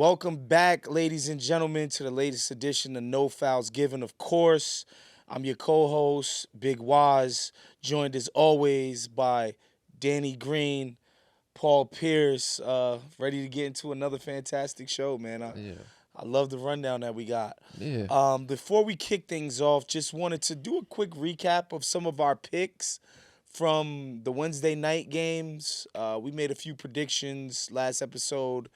Welcome back, ladies and gentlemen, to the latest edition of No Fouls Given. Of course, I'm your co-host, Big Waz, joined as always by Danny Green, Paul Pierce. Ready to get into another fantastic show, man. I love the rundown that we got. Yeah. Before we kick things off, just wanted to do a quick recap of some of our picks from the Wednesday night games. We made a few predictions last episode.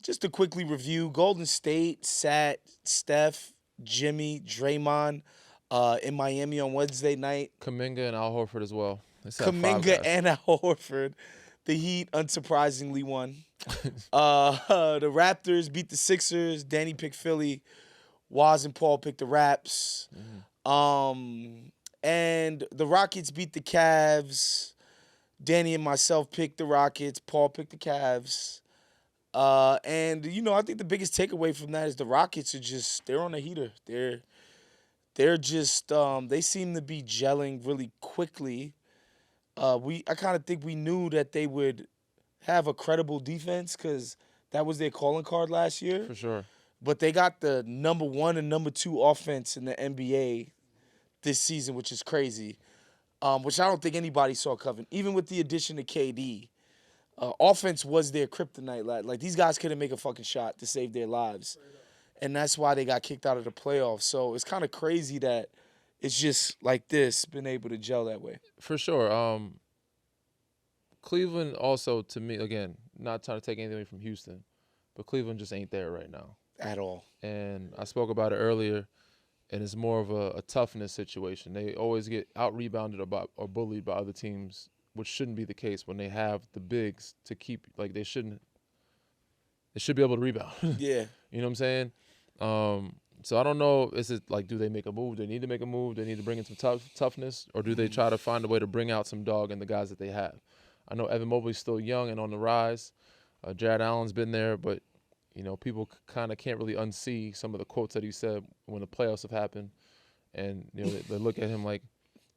Just to quickly review, Golden State sat Steph, Jimmy, Draymond in Miami on Wednesday night. Kuminga and Al Horford as well. They sat 5 Kuminga guys. and Al Horford. The Heat unsurprisingly won. The Raptors beat the Sixers. Danny picked Philly. Waz and Paul picked the Raps. And the Rockets beat the Cavs. Danny and myself picked the Rockets. Paul picked the Cavs. And I think the biggest takeaway from that is the Rockets are they're on a heater. They're just they seem to be gelling really quickly. I kind of think we knew that they would have a credible defense because that was their calling card last year. For sure. But they got the number 1 and number 2 offense in the NBA this season, which is crazy. Which I don't think anybody saw coming, even with the addition of KD. Offense was their kryptonite. Like these guys couldn't make a fucking shot to save their lives. And that's why they got kicked out of the playoffs. So it's kind of crazy that it's just like this, been able to gel that way. For sure. Cleveland also, to me, again, not trying to take anything away from Houston, but Cleveland just ain't there right now. At all. And I spoke about it earlier, and it's more of a toughness situation. They always get out-rebounded or bullied by other teams, which shouldn't be the case when they have the bigs to keep, like they should be able to rebound. Yeah. You know what I'm saying? So I don't know, is it like, do they make a move? They need to make a move. They need to bring in some toughness, or do they try to find a way to bring out some dog in the guys that they have? I know Evan Mobley's still young and on the rise. Jared Allen's been there, but, people kind of can't really unsee some of the quotes that he said when the playoffs have happened. And, they look at him like,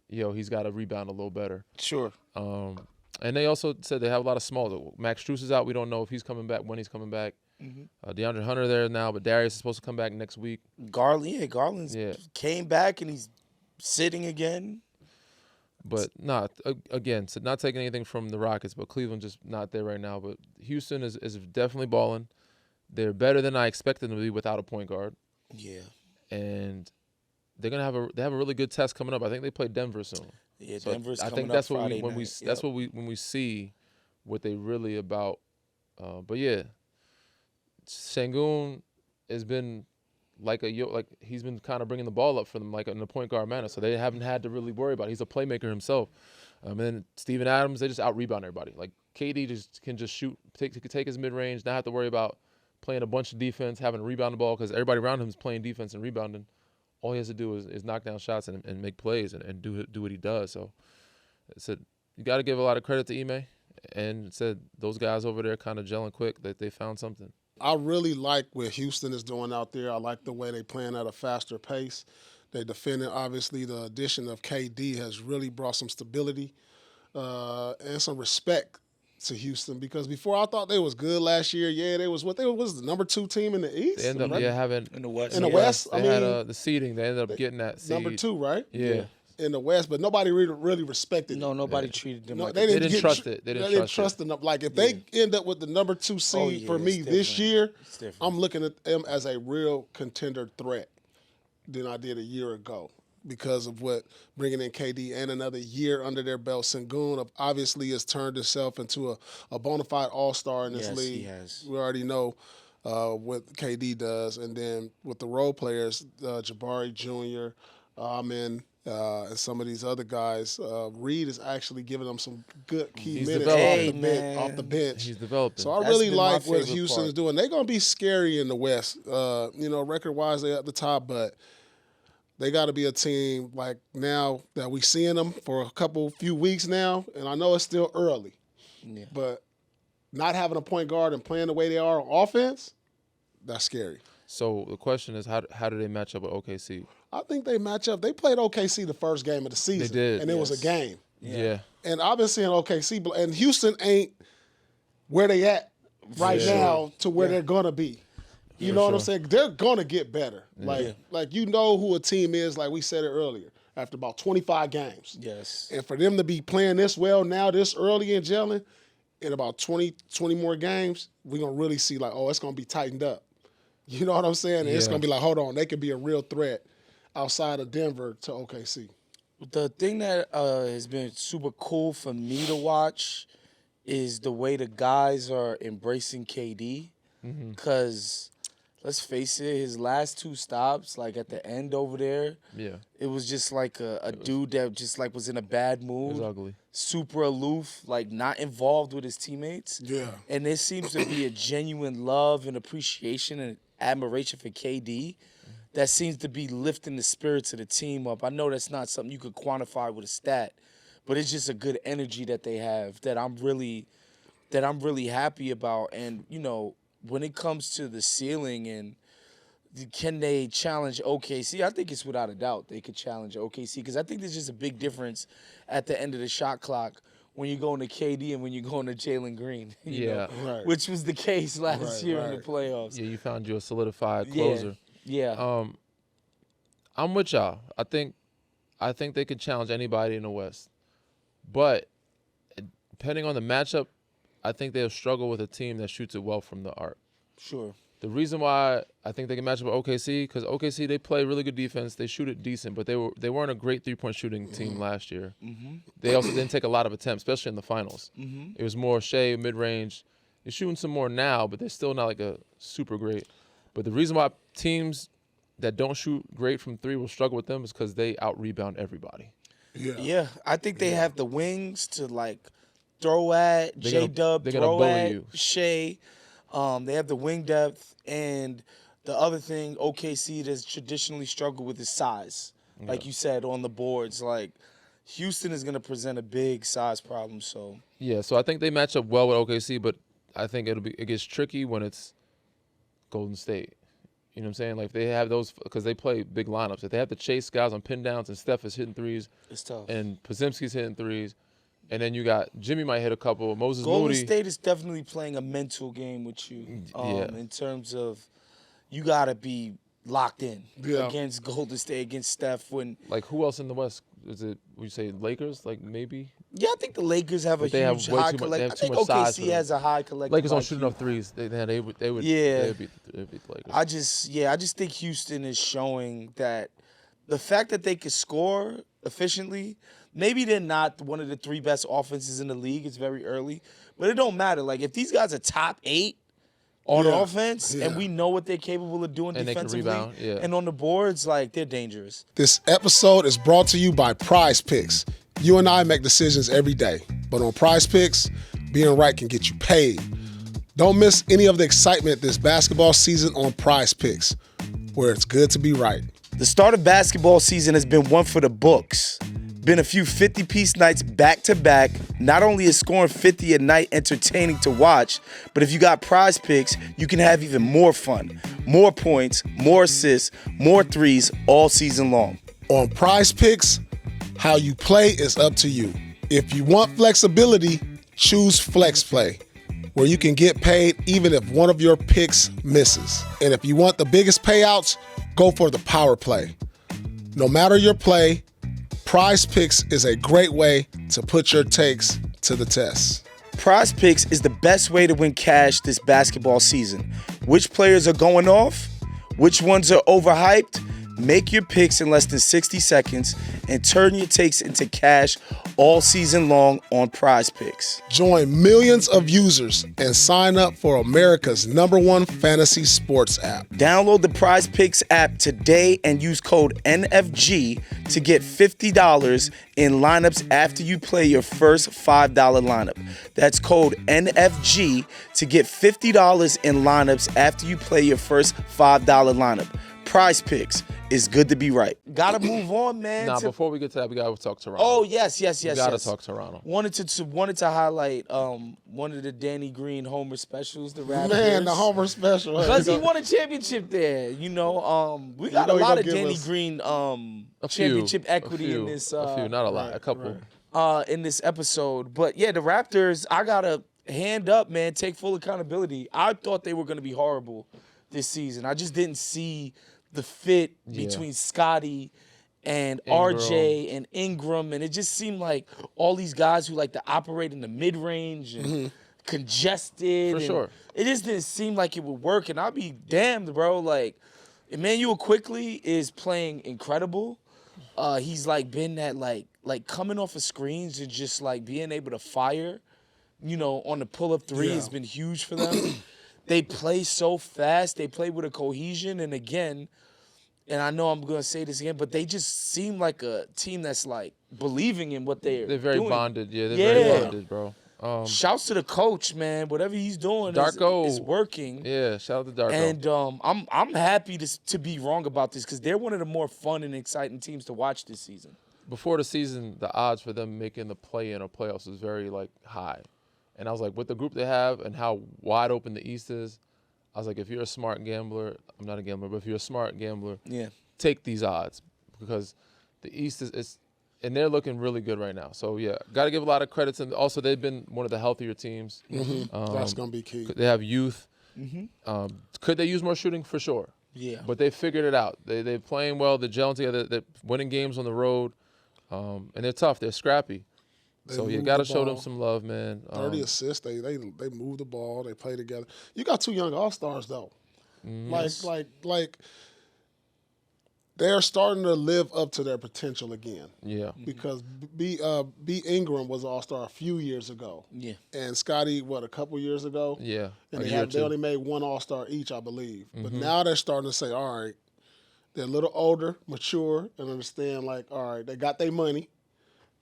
he's got to rebound a little better. Sure. And they also said they have a lot of small. Max Strus is out. We don't know if he's coming back, when he's coming back. DeAndre Hunter there now, but Darius is supposed to come back next week. Garland's came back and he's sitting again. But again, so not taking anything from the Rockets, but Cleveland just not there right now. But Houston is definitely balling. They're better than I expected them to be without a point guard. Yeah. And they're gonna have a really good test coming up. I think they play Denver soon. Yeah, so Denver's I coming think that's up what Friday when night. that's what when we see what they really about. But yeah, Sengun has been like he's been kind of bringing the ball up for them like in a point guard manner. So they haven't had to really worry about it. He's a playmaker himself. And then Steven Adams, they just out rebound everybody. Like KD can just shoot, take his mid range, not have to worry about playing a bunch of defense, having to rebound the ball because everybody around him is playing defense and rebounding. All he has to do is knock down shots and make plays and do what he does. So it said you got to give a lot of credit to Ime, and it said those guys over there kind of gelling quick that they found something. I really like what Houston is doing out there. I like the way they playing at a faster pace. They defending, obviously, the addition of KD has really brought some stability and some respect to Houston because before I thought they was good last year. Yeah, they was the number 2 team in the East. They ended up having in the West. In the West, they had the seeding. They ended up getting that seed. Number 2, right? Yeah. In the West, but nobody really respected it. No, nobody treated them like They didn't trust it. They didn't trust them. Like if they end up with the number 2 seed for me this year, I'm looking at them as a real contender threat than I did a year ago because of what bringing in KD and another year under their belt. Sengun obviously has turned himself into a bona fide all-star in this league. He has. We already know what KD does. And then with the role players, Jabari Jr., Amen, and some of these other guys, Reed is actually giving them some good key minutes off the bench. He's developing. So I really like what Houston's doing. They're going to be scary in the West. Record-wise, they're at the top, but they got to be a team like now that we seeing them for a few weeks now, and I know it's still early, but not having a point guard and playing the way they are on offense, that's scary. So the question is, how do they match up with OKC? I think they match up. They played OKC the first game of the season. They did. And it was a game. Yeah. And I've been seeing OKC, and Houston ain't where they at right now to where they're going to be. You know what I'm saying? They're gonna get better. Like you know who a team is. Like we said it earlier. After about 25 games. Yes. And for them to be playing this well now, this early and gelling, in about 20 more games, we're going to really see like, oh, it's going to be tightened up. You know what I'm saying? And it's going to be like, hold on, they could be a real threat outside of Denver to OKC. The thing that has been super cool for me to watch is the way the guys are embracing KD. Because let's face it, his last 2 stops, like at the end over there, it was just like a dude that just like was in a bad mood. It was ugly. Super aloof, like not involved with his teammates. Yeah. And there seems to be a genuine love and appreciation and admiration for KD that seems to be lifting the spirits of the team up. I know that's not something you could quantify with a stat, but it's just a good energy that they have that I'm really happy about. And, you know, when it comes to the ceiling and can they challenge OKC, I think it's without a doubt they could challenge OKC because I think there's just a big difference at the end of the shot clock when you're going to KD and when you're going to Jalen Green, you know, which was the case last year in the playoffs. Yeah, you found you a solidified closer. Yeah. I'm with y'all. I think they could challenge anybody in the West. But depending on the matchup, I think they'll struggle with a team that shoots it well from the arc. Sure. The reason why I think they can match up with OKC, because OKC, they play really good defense. They shoot it decent, but they weren't a great three-point shooting team last year. They also didn't take a lot of attempts, especially in the finals. It was more Shea, mid-range. They're shooting some more now, but they're still not like a super great. But the reason why teams that don't shoot great from 3 will struggle with them is because they out-rebound everybody. Yeah, I think they have the wings to, like, throw at J-Dub, throw at you. Shea. They have the wing depth, and the other thing OKC has traditionally struggled with is size. Like you said, on the boards. Like, Houston is going to present a big size problem. So so I think they match up well with OKC, but I think it gets tricky when it's Golden State. You know what I'm saying? Like, if they have those, because they play big lineups. If they have to chase guys on pin downs and Steph is hitting threes, it's tough. And Podziemski's hitting threes, and then you got Jimmy might hit a couple. Moses Golden Moody. State is definitely playing a mental game with you in terms of you got to be locked in against Golden State, against Steph. Like, who else in the West? Is it, would you say Lakers? Like, maybe? Yeah, I think the Lakers have a huge high collective. I think OKC has a high collective. Lakers don't shoot enough threes. They would beat the Lakers. I just think Houston is showing that the fact that they can score efficiently, maybe they're not one of the 3 best offenses in the league. It's very early. But it don't matter. Like, if these guys are top 8 on offense and we know what they're capable of doing and defensively they can rebound, and on the boards, like, they're dangerous. This episode is brought to you by Prize Picks. You and I make decisions every day. But on Prize Picks, being right can get you paid. Don't miss any of the excitement this basketball season on Prize Picks, where it's good to be right. The start of basketball season has been one for the books. Been a few 50-piece nights back-to-back. Not only is scoring 50 a night entertaining to watch, but if you got Prize Picks, you can have even more fun. More points, more assists, more threes all season long. On Prize Picks, how you play is up to you. If you want flexibility, choose Flex Play, where you can get paid even if one of your picks misses. And if you want the biggest payouts, go for the Power Play. No matter your play, Prize Picks is a great way to put your takes to the test. Prize Picks is the best way to win cash this basketball season. Which players are going off? Which ones are overhyped? Make your picks in less than 60 seconds and turn your takes into cash all season long on Prize Picks. Join millions of users and sign up for America's #1 fantasy sports app. Download the Prize Picks app today and use code NFG to get $50 in lineups after you play your first $5 lineup. That's code NFG to get $50 in lineups after you play your first $5 lineup. Prize Picks is good to be right. Gotta move on, man. Before we get to that, we gotta talk Toronto. Oh, yes. We gotta talk Toronto. Wanted to highlight one of the Danny Green Homer specials, the Raptors. Man, the Homer special. Because he won a championship there. You know, we got a lot of Danny Green championship equity in this. A few, not a lot, a couple. In this episode. But yeah, the Raptors, I gotta hand up, man, take full accountability. I thought they were gonna be horrible this season. I just didn't see the fit between Scotty and RJ and Ingram, and it just seemed like all these guys who like to operate in the mid-range and congested. For sure. It just didn't seem like it would work, and I'll be damned, bro. Like, Emmanuel Quickly is playing incredible. He's like been that like coming off of screens and just like being able to fire, on the pull-up three has been huge for them. They play so fast. They play with a cohesion, and again, and I know I'm going to say this again, but they just seem like a team that's like believing in what they're very doing. bonded. Yeah, they're very bonded, bro. Shouts to the coach, man. Whatever he's doing is working. Yeah, shout out to Darko. And I'm happy to be wrong about this because they're one of the more fun and exciting teams to watch this season. Before the season, the odds for them making the play-in or playoffs was very high. And I was like, with the group they have and how wide open the East is, I was like, if you're a smart gambler, I'm not a gambler, but if you're a smart gambler, take these odds because the East is and they're looking really good right now. So, yeah, got to give a lot of credits. And also, they've been one of the healthier teams. That's going to be key. They have youth. Could they use more shooting? For sure. Yeah. But they figured it out. They're playing well. They're gelling together. They're winning games on the road. And they're tough. They're scrappy. So you got to show them some love, man. 30 assists. They move the ball. They play together. You got two young all-stars, though. Like they're starting to live up to their potential again. Yeah. Because B. Ingram was all-star a few years ago. Yeah. And Scotty, a couple years ago? Yeah. And they only made one all-star each, I believe. But now they're starting to say, all right, they're a little older, mature, and understand, all right, they got their money.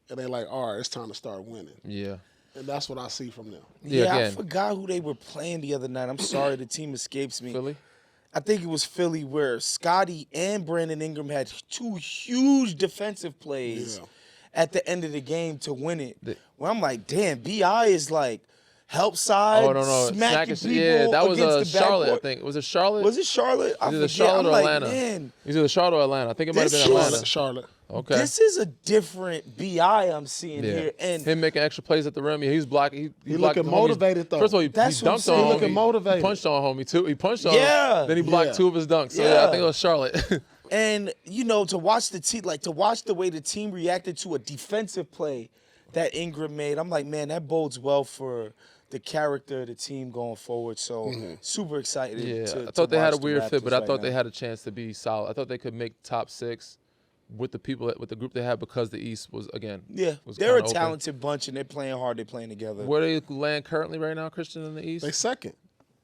And they're like, all right, it's time to start winning. Yeah. And that's what I see from them. Yeah, I forgot who they were playing the other night. I'm sorry, the team escapes me. Philly? I think it was Philly where Scotty and Brandon Ingram had two huge defensive plays at the end of the game to win it. Where I'm like, damn, B.I. is like help side, smacking people that was against the Charlotte, backboard. I think. Was it Charlotte? Was it Charlotte? I forget. Charlotte or I'm Atlanta. Like, man, It was either Charlotte or Atlanta. I think it might have been Atlanta. Charlotte. Okay. This is a different B.I. I'm seeing here. And him making extra plays at the rim. Yeah, he was blocking. He looking motivated, though. First of all, he dunked on He looking motivated. He punched on homie, too. He punched on him. Then he blocked two of his dunks. So, I think it was Charlotte. And, to watch the team, to watch the way the team reacted to a defensive play that Ingram made, I'm like, man, that bodes well for the character of the team going forward. So, super excited. Yeah, I thought they had a weird fit, but I thought they had a chance to be solid. I thought they could make top 6 with the group they had because the East was, again, they're a talented bunch, and they're playing hard. They're playing together. Where they land currently right now, Christian, in the East? They second.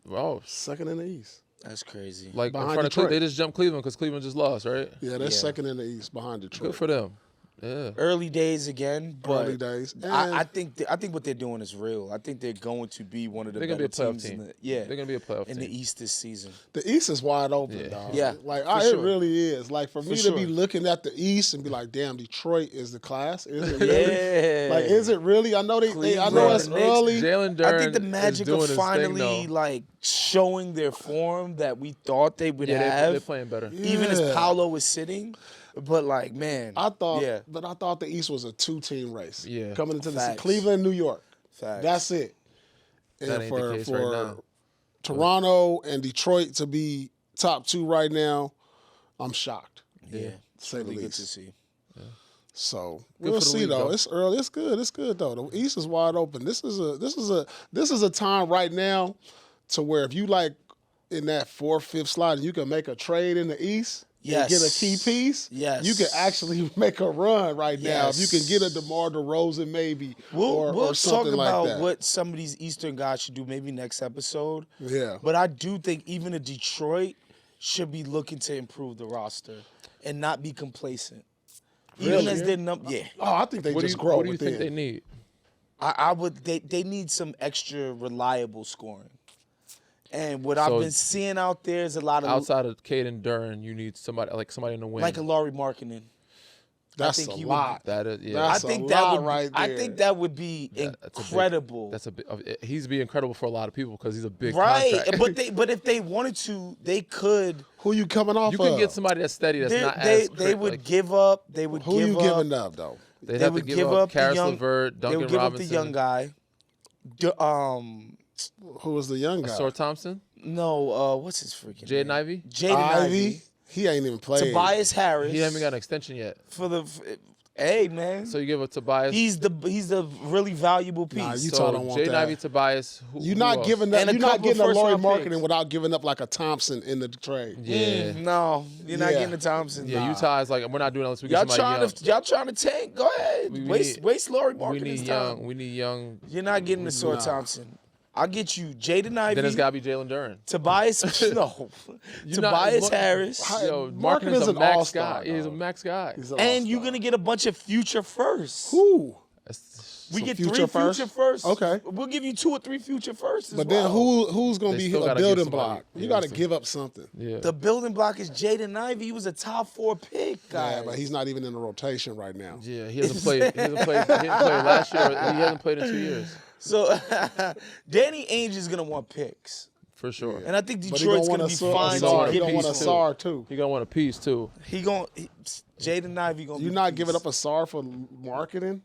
Oh. Second in the East. That's crazy. Like, behind in front Detroit. of they just jumped Cleveland because Cleveland just lost, right? Yeah, they're second in the East behind Detroit. Good for them. Yeah. Early days again, but Early days. I think what they're doing is real. I think they're going to be one of the better teams team. they're going to be a playoff in team. the East this season. The East is wide open, dog. Yeah, it really is. Like, for me to be looking at the East and be like, damn, Detroit is the class. Is it really? Like, is it really? I know I know it's early. Jalen Duren I think the magic of finally showing their form that we thought they would have. They're playing better. Even as Paolo was sitting. But man, I thought the East was a 2-team race. Yeah, coming into the Cleveland, New York. Facts. That's it. That And ain't the case right now. Toronto and Detroit to be top 2 right now, I'm shocked. Yeah, to say the really good least. to see. So Good we'll for the see league, though. though. It's early. It's good. It's good though. The East is wide open. This is a time right now to where if you in that 4th, 5th slot and you can make a trade in the East. Yes. Get a key piece. Yes. You can actually make a run right now. If you can get a DeMar DeRozan maybe We'll or something talk about like that. what some of these Eastern guys should do maybe next episode. Yeah. But I do think even a Detroit should be looking to improve the roster and not be complacent. Even Really? as their number, Oh, I think they What just grow do you within. think they need? I would. They need some extra reliable scoring. And what I've been seeing out there is a lot of Outside of Caden Duren, you need somebody in the wing. like a Lauri Markkanen. That's think a he would- lot. That is, yeah. That's I think a that lot would. right I there. think that would be incredible. That's a big. He's be incredible for a lot of people because he's a big right, contract. but if they wanted to, they could. Who you coming off You of? can get somebody that's steady. That's not They would give up. They would Who give you up. giving up though? They'd They have to would give give up up the Karis young. LeVert, They Duncan would give up Robinson. the young guy. Who was the young guy? Asor Thompson, No, what's his freaking Jaden name? Ivey. Jaden Ivey. He ain't even played. Tobias Harris. He hasn't got an extension yet. Hey man. So you give a Tobias. He's the really valuable piece. Nah, Utah don't want Jaden that. Ivey, Tobias. You're who not else? giving up. And a You're not couple getting a Lauri first-round Markkanen picks. without giving up like a Thompson in the trade. Yeah. No, you're not Yeah. getting the Thompson. Yeah, Nah. Utah is like, we're not doing that unless we get Y'all somebody young. trying to tank? Go ahead. We waste Lauri We Markkanen's need time. young. We need young. You're not getting the Sword Nah. Thompson. I'll get you Jaden Ivey. Then it's got to be Jalen Duren. Tobias. No. Tobias Harris. Yo, Markkanen Markkanen's is a an max all-star, guy. He's a dog. max guy. He's an And you're all-star. gonna get a bunch of future firsts. Who? That's- We Some get future 3 firsts? future firsts. Okay. We'll give you 2 or 3 future firsts. But then who's going to They be still a gotta give building somebody- block? You yeah, got to so- give up something. Yeah. The building block is Jaden Ivey. He was a top 4 pick, guy. Yeah, but he's not even in the rotation right now. Yeah, he hasn't played. He didn't play last year. He hasn't played in 2 years, So Danny Ainge is gonna want picks, for sure. and I think But he Detroit's gonna gonna want be a fine SAR. to He get gonna want a these two. SAR too. He gonna want a piece too. Jaden Ivey gonna. You're be not peace. giving up a SAR for Markkanen.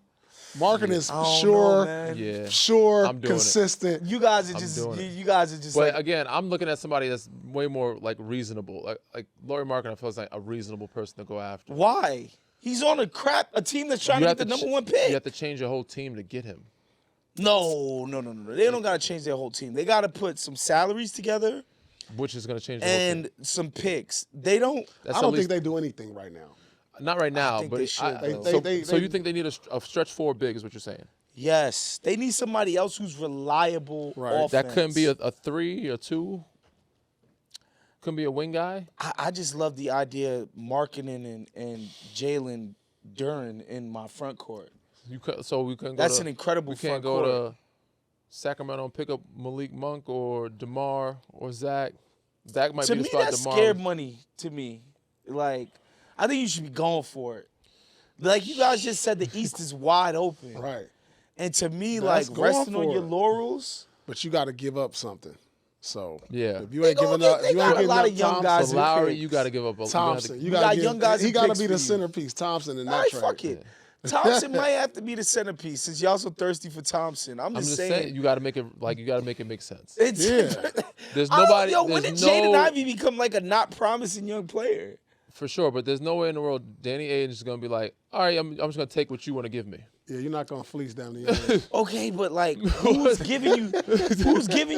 Markkanen is I don't know, sure, man. Yeah. sure, I'm doing it. consistent. You guys are I'm just. doing it. You guys are just But like. again, I'm looking at somebody that's way more like reasonable. Like Lauri Markkanen feels like a reasonable person to go after. Why? He's on a team that's trying to get the number 1 pick. You have to change your whole team to get him. No. They don't gotta change their whole team. They gotta put some salaries together Which is going to change the whole and team. some picks. They don't. That's I at don't least- think they do anything right now. Not right now, think but they should, though. so you think they need a stretch 4 big is what you're saying? Yes, they need somebody else who's reliable. Right. Offense. That couldn't be a 3 or 2. Couldn't be a wing guy. I just love the idea of Markkanen and Jalen Duren in my front court. So we couldn't go That's to, an incredible we front can't go court. to Sacramento and pick up Malik Monk or DeMar or Zach. Zach might To be the me, spot. that's DeMar. scared money. To me, like I think you should be going for it. Like you guys just said, the East is wide open, Right. and to me, That's like going resting on for your it. laurels. But you got to give up something. So Yeah. if you ain't They gonna giving up, get- you they ain't got a getting lot up of young Thompson. guys So in Lauri, picks. you got to give up. Thompson, you got got young guys He in got to picks be for the you. centerpiece. Thompson in All that right, trade. fuck it. Thompson might have to be the centerpiece since y'all so thirsty for Thompson. I'm I'm just just saying. saying you got to make it make sense. It's, Yeah. There's I don't- nobody. Yo, when did there's Jaden no, Ivey become like a not promising young player? for sure, but there's no way in the world Danny Ainge is gonna be like, all right, I'm just gonna take what you want to give me. Yeah, you're not gonna fleece down the young. Okay, but like, who's giving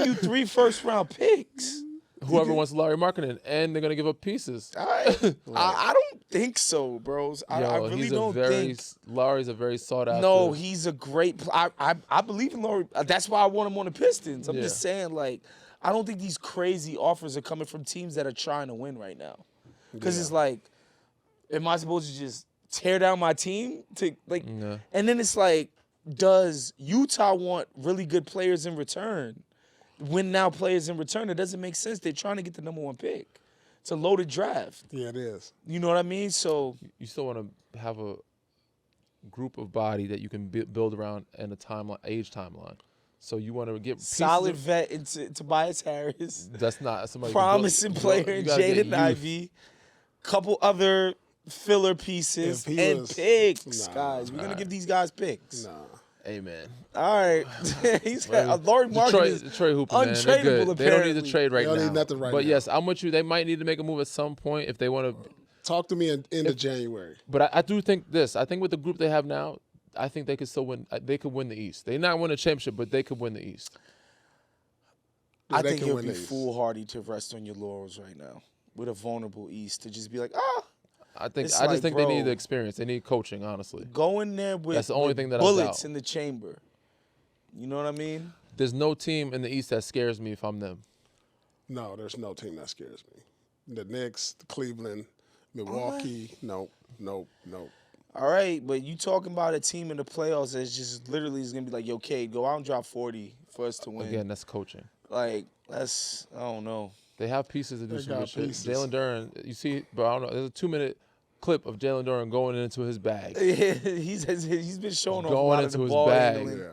you 3 first-round picks? Whoever wants Lauri Markkanen, and they're gonna give up pieces. All right. I don't think so, bros. I really he's don't think. Lauri's a very sought after. No, he's a great. I believe in Lauri. That's why I want him on the Pistons. I'm just saying, like, I don't think these crazy offers are coming from teams that are trying to win right now. Because it's like, am I supposed to just tear down my team to like? No. And then it's like, does Utah want really good players in return? Win now players in return? It doesn't make sense. They're trying to get the number 1 pick. It's a loaded draft. Yeah, it is. You know what I mean? So You still want to have a group of body that you can build around and a timeline, age timeline. So you want to get pieces solid of- vet into Tobias Harris, That's not somebody. promising player You in gotta get Jaden youth. Ivey, couple other filler pieces If he and was- picks, Nah, guys. We're gonna give these guys picks. Nah. Hey man, All right, he's got Lauri Markkanen Detroit, is Detroit hooping, man. They're untradeable. good. They don't need Apparently, to trade right They don't now. need nothing right but now. yes, I'm with you. They might need to make a move at some point if they want to. Talk to me in the January. But I do think this. I think with the group they have now, I think they could still win. They could win the East. They not win a championship, but they could win the East. I They think can it would win be the East. foolhardy to rest on your laurels right now with a vulnerable East to just be like, I think. It's I just like, think they need bro, the experience. They need coaching. Honestly, go in there with, That's the only with thing that I bullets doubt. in the chamber. You know what I mean? there's no team in the East that scares me if I'm them. No, there's no team that scares me. The Knicks, the Cleveland, Milwaukee. Nope. All right, but you talking about a team in the playoffs that's just literally is gonna be like, yo, Cade, go out and drop 40 for us to win. Again, that's coaching. Like, that's, I don't know. They have pieces to do They some got good shit. pieces. Jalen Duren, you see, but I don't know. There's a 2-minute clip of Jalen Duren going into his bag. he's been showing off a Going lot of into the his ball bag. handling. Yeah.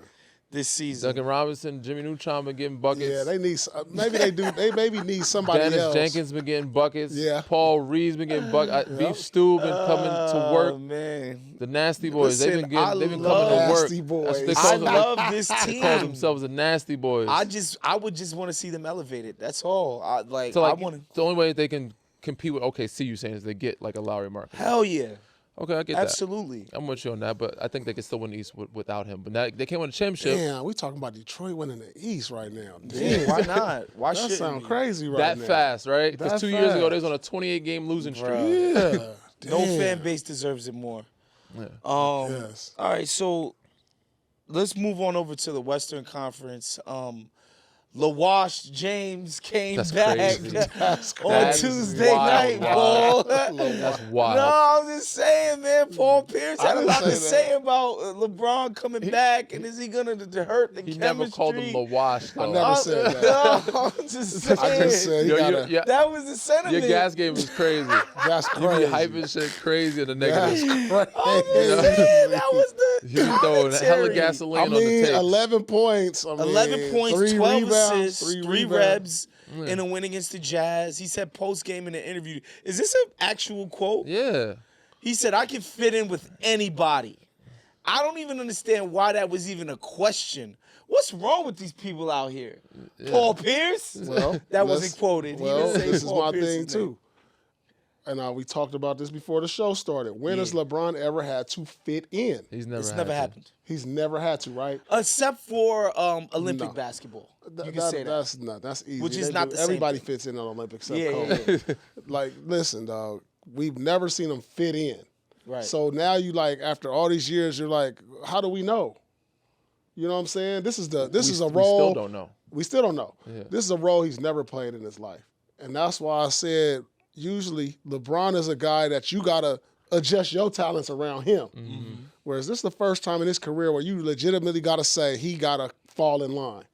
this season. Duncan Robinson, Jimmy Neutron been getting buckets. Yeah, they need. Maybe they do. They maybe need somebody Dennis else. Jenkins been getting buckets. Yeah. Paul Reed's been getting buckets. Beef Stew been coming to work. Oh, man. The Nasty Boys, Listen, they've been coming to work. Nasty Boys. That's what they I call them, love this they call team. themselves the Nasty Boys. I would just want to see them elevated. That's all. I So like, want to. the only way they can compete with OKC, you saying, is they get like a Lauri Markkanen. Hell yeah. Okay, I get Absolutely. that. I'm with you on that, but I think they can still win the East without him. But now they can't win the championship. Damn, we talking about Detroit winning the East right now. Yeah, Damn, why not? Why that shouldn't sound we? crazy right That now. fast, right? Because That 2 years ago, fast. they was on a 28-game losing streak. Bruh. Yeah. No Damn. fan base deserves it more. Yeah. Yes. All right, so let's move on over to the Western Conference. LaWash James came That's back crazy. That's on That's Tuesday wild, night, Paul. That's wild. No, I'm just saying, man. Paul Pierce had a didn't lot to say say about LeBron coming back, and is he gonna hurt the He chemistry? never called him LaWash, though. I never said that. No, I'm just saying. I just said he Yo, got your that was the sentiment. your gas game is crazy. That's You be crazy. hyping shit crazy in the That's negative. crazy. I'm just saying, that was the You be throwing hella commentary. gasoline I on the mean, tape. 11 points. I mean, 11 points, 3 12 rebounds, assists, 3 rebounds. rebs in a win against the Jazz. He said post game in the interview. Is this an actual quote? Yeah. He said, I can fit in with anybody. I don't even understand why that was even a question. What's wrong with these people out here? Paul Pierce? Well, that let's- wasn't quoted. He Well, didn't say this is Paul my Pierce's thing, name. too. And we talked about this before the show started. When has LeBron ever had to fit in? He's never It's had never to. happened. He's never had to, right? Except for Olympic No. basketball. You can That- say that. That's easy. Which is They not do- the same Everybody thing. fits in on Olympics except Yeah, Kobe. yeah, Like, listen, dog. We've never seen him fit in. Right. So now you like after all these years, you're like, how do we know? You know what I'm saying? This is a We role still don't know. we still don't know. Yeah. This is a role he's never played in his life. And that's why I said usually LeBron is a guy that you got to adjust your talents around him. Mm-hmm. Whereas this is the first time in his career where you legitimately got to say he got to fall in line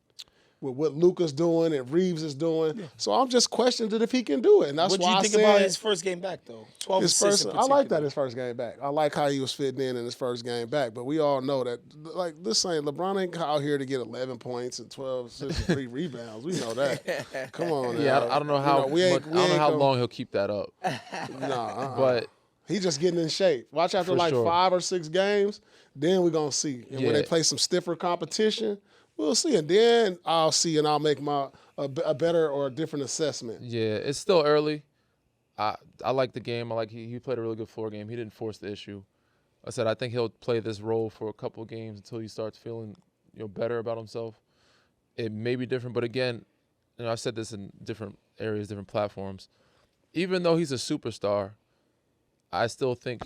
with what Luka's doing and Reeves is doing. So I'm just questioning if he can do it. And that's What do why you I think said about his first game back, though? 12 his assists first, in I like that particular. his first game back. I like how he was fitting in his first game back. But we all know that, like this ain't LeBron ain't out here to get 11 points and 12 assists and 3 rebounds. We know that. Come on, Yeah, now. I don't know how we ain't- much, we I don't know ain't how gonna- long he'll keep that up. Nah, But he's just getting in shape. Watch after For like sure. 5 or 6 games, then we're gonna see. And when Yeah. they play some stiffer competition, we'll see. And then I'll see and I'll make a better or a different assessment. yeah, it's still early. I like the game. I like he played a really good floor game. He didn't force the issue. I said I think he'll play this role for a couple of games until he starts feeling better about himself. It may be different, but again, I've said this in different areas, different platforms. Even though he's a superstar, I still think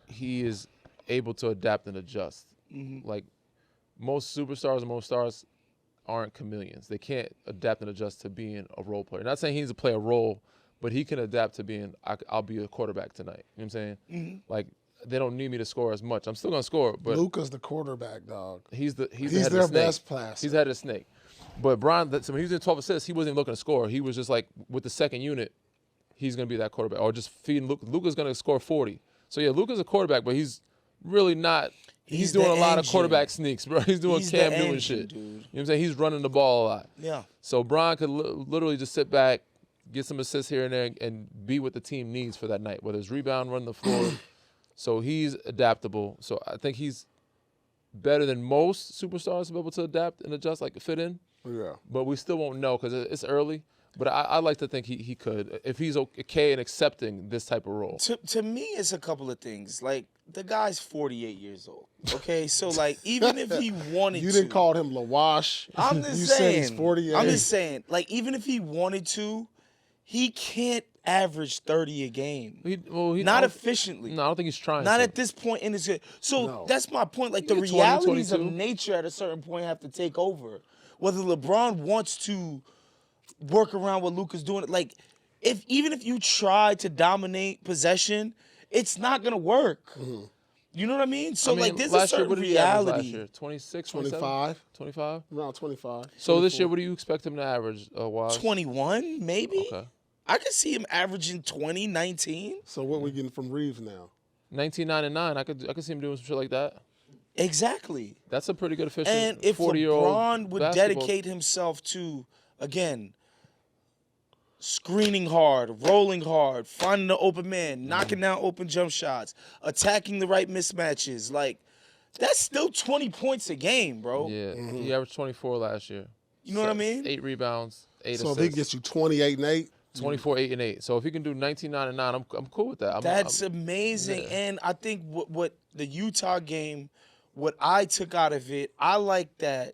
he is able to adapt and adjust. Like most superstars and most stars aren't chameleons. They can't adapt and adjust to being a role player. Not saying he needs to play a role, but he can adapt to being, I'll be a quarterback tonight. You know what I'm saying? Like, they don't need me to score as much. I'm still going to score, but Luka's the quarterback, dog. he's the He's head of their the snake. best passer. He's the head of the snake. But Brian, so when he was in 12 assists, he wasn't even looking to score. He was just like, with the second unit, he's going to be that quarterback. Or just feeding Luka. Luka's going to score 40. So, yeah, Luka's a quarterback, but he's really not. He's doing the a lot of engine. quarterback sneaks, bro. He's doing He's the Cam Newton engine, shit. dude. You know what I'm saying? He's running the ball a lot. Yeah. So Brian could literally just sit back, get some assists here and there, and be what the team needs for that night, whether it's rebound, run the floor. So he's adaptable. So I think he's better than most superstars to be able to adapt and adjust, like fit in. Yeah. But we still won't know because it's early. But I like to think he could, if he's okay in accepting this type of role. To me, it's a couple of things. Like, the guy's 48 years old. Okay? So, like, even if he wanted to. You didn't call him LaWash. I'm just you saying. said he's 48. I'm just saying, like, even if he wanted to, he can't average 30 a game. Not efficiently. No, I don't think he's trying Not to. at this point in his. So No. that's my point. Like, the get 20, realities of 22. nature at a certain point have to take over. Whether LeBron wants to work around what Luka's doing, like, even if you try to dominate possession, it's not gonna work. You know what I mean? So, like, there's a last year, certain what did he average reality. last year? 26, 27? 25. 25? Around 25. So this 24. year, what do you expect him to average, Waz? 21, maybe. Okay. I could see him averaging 20, 19. So what we getting from Reeves now? 1999, I could see him doing some shit like that. Exactly. That's a pretty good efficient And if 40-year-old LeBron would basketball. dedicate himself to, again, screening hard, rolling hard, finding the open man, knocking down open jump shots, attacking the right mismatches, like, that's still 20 points a game, bro. Yeah, he averaged 24 last year. You know what I mean? 8 rebounds, 8 So assists. if he gets you 28 and 8, 24, 8 and 8. So if he can do 19, 9 and 9, I'm cool with that. That's amazing. yeah. And I think what the Utah game, what I took out of it, I like that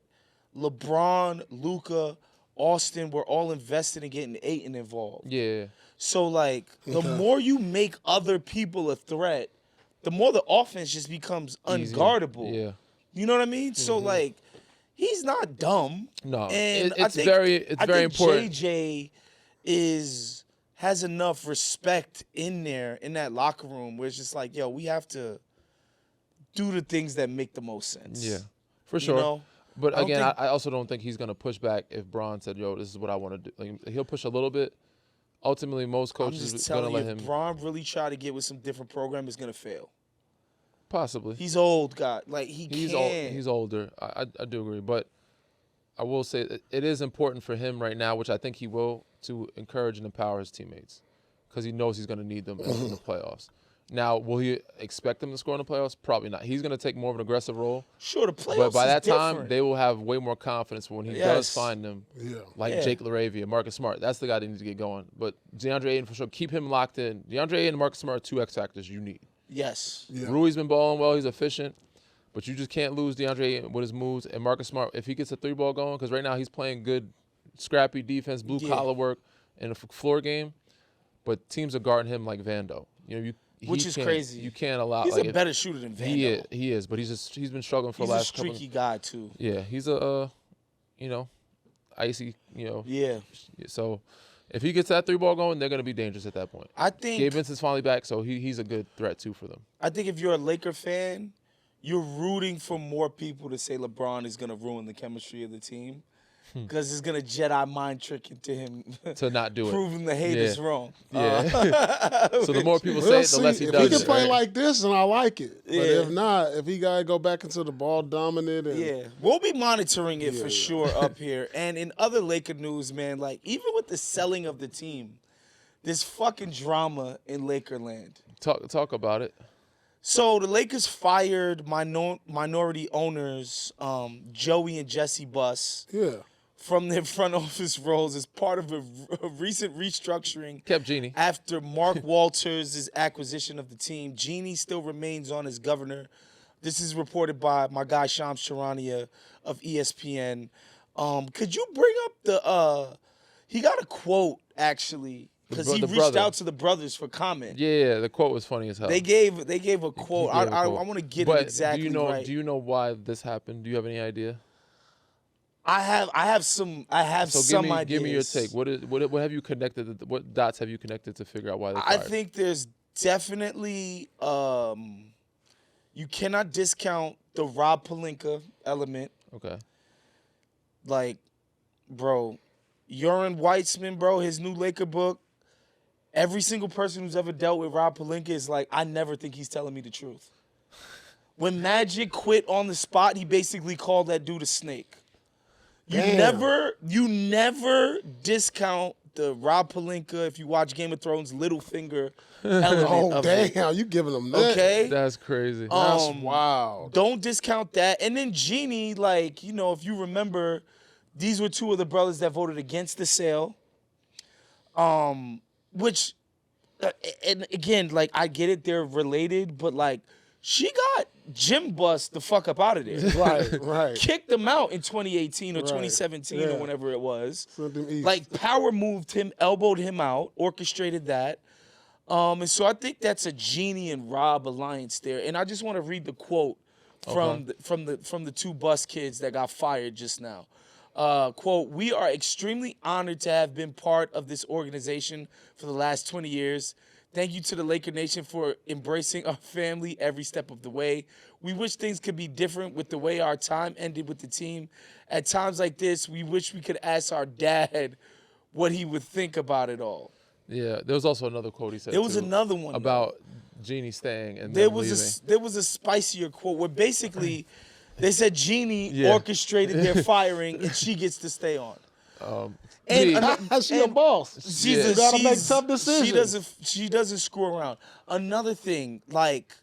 LeBron, Luka, Austin were all invested in getting Ayton involved. Yeah. So, like, the more you make other people a threat, the more the offense just becomes Easier. unguardable. Yeah. You know what I mean? So, like, he's not dumb. No, And it's I very think important. JJ has enough respect in there, in that locker room, where it's just like, yo, we have to do the things that make the most sense. Yeah, for sure. You know? But I don't again, think- I also don't think he's going to push back if Bron said, yo, this is what I want to do. Like, he'll push a little bit. Ultimately, most I'm coaches just are going telling to you, let him if Bron really try to get with some different program, it's going to fail. possibly. He's old, God. Like, He's can't. He's older. I do agree, but I will say it is important for him right now, which I think he will, to encourage and empower his teammates because he knows he's going to need them in the playoffs. Now, will he expect them to score in the playoffs? Probably not. He's going to take more of an aggressive role. Sure, the playoffs But by is that time, different. they will have way more confidence when he does Yes. find them, like Yeah. Jake LaRavia, Marcus Smart. That's the guy that needs to get going. But DeAndre Ayton, for sure, keep him locked in. DeAndre Ayton and Marcus Smart are 2 X factors you need. Yes. Yeah. Rui's been balling well. He's efficient. But you just can't lose DeAndre Ayton with his moves. And Marcus Smart, if he gets a 3-ball going, because right now he's playing good, scrappy defense, blue-collar work in a floor game. But teams are guarding him like Vando. You know, Which is crazy. You can't allow. He's like, a better shooter than Vando. He is, but he's been struggling for He's the a last couple. streaky guy, too. Yeah, he's a, icy, Yeah. So if he gets that 3-ball going, they're going to be dangerous at that point. I think Gabe Vincent's finally back, so he's a good threat too for them. I think if you're a Laker fan, you're rooting for more people to say LeBron is going to ruin the chemistry of the team because it's going to Jedi mind trick into him To not do it. proving the haters wrong. Yeah. So the more people say We'll it, the see. less he If does he can it. play right? like this, then I like it. But Yeah. if not, if he got to go back into the ball dominant, and Yeah, we'll be monitoring it Yeah, for yeah. sure up here. And in other Laker news, man, like even with the selling of the team, there's fucking drama in Lakerland. Talk about it. So the Lakers fired minority owners, Joey and Jesse Buss, yeah. from their front office roles as part of a recent restructuring Kept Genie. after Mark Walters' acquisition of the team. Genie still remains on as governor. This is reported by my guy Shams Charania of ESPN. Could you bring up the he got a quote actually because he the reached brother. out to the brothers for comment. Yeah, the quote was funny as hell. They gave a quote. He gave a quote. I want to get But it exactly right. Do you know why this happened? Do you have any idea? I have some ideas. Give me your take. What have you connected? What dots have you connected to figure out why they I fired? think there's definitely you cannot discount the Rob Pelinka element. Okay. Like, bro, Joran Weitzman, bro, his new Laker book. Every single person who's ever dealt with Rob Pelinka is like, I never think he's telling me the truth. When Magic quit on the spot, he basically called that dude a snake. Damn. You never discount the Rob Pelinka, if you watch Game of Thrones, Littlefinger element Oh, of it. damn. You giving them that. Okay? That's crazy. That's Um, wild. Don't discount that. And then Genie, like, if you remember, these were two of the brothers that voted against the sale. Which, and again, like, I get it, they're related, but, like, she got Jim Buss the fuck up out of there. Right. Kicked him out in 2018 or Right. 2017 Yeah. or whenever it was. Sent them east. Like, power moved him, elbowed him out, orchestrated that. And so I think that's a Genie and Rob alliance there. And I just want to read the quote from the two Buss kids that got fired just now. Quote, "We are extremely honored to have been part of this organization for the last 20 years. Thank you to the Laker Nation for embracing our family every step of the way. We wish things could be different with the way our time ended with the team. At times like this, we wish we could ask our dad what he would think about it all." Yeah, there was also another quote he said. There was too, another one about Jeannie staying and there then was leaving. there was a spicier quote where basically they said Jeannie Yeah. orchestrated their firing and she gets to stay on. P, She a boss. She's You gotta make tough decisions. She doesn't screw around. Another thing, like,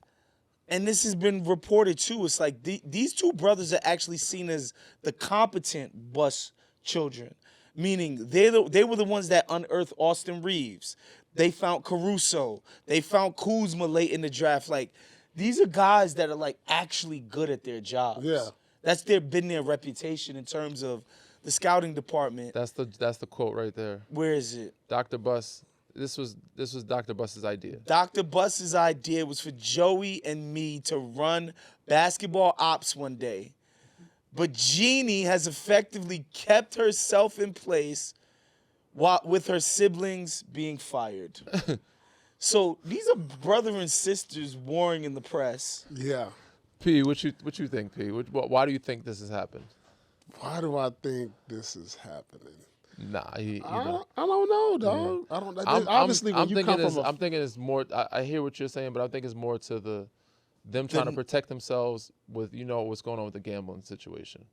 and this has been reported too. It's like these two brothers are actually seen as the competent bus children, meaning they were the ones that unearthed Austin Reeves. They found Caruso. They found Kuzma late in the draft. Like, these are guys that are like actually good at their jobs. Yeah. That's been their reputation in terms of the scouting department. that's the quote right there. Where is it? Dr. Buss. This was Dr. Buss's idea. Dr. Buss's idea was for Joey and me to run basketball ops one day. But Jeannie has effectively kept herself in place with her siblings being fired. So these are brother and sisters warring in the press. Yeah. P, what you think, P? Why do you think this has happened? Why do I think this is happening? Nah, I don't know, dog. I don't. Obviously, when you come from I'm thinking it's more. I hear what you're saying, but I think it's more to them trying to protect themselves with what's going on with the gambling situation,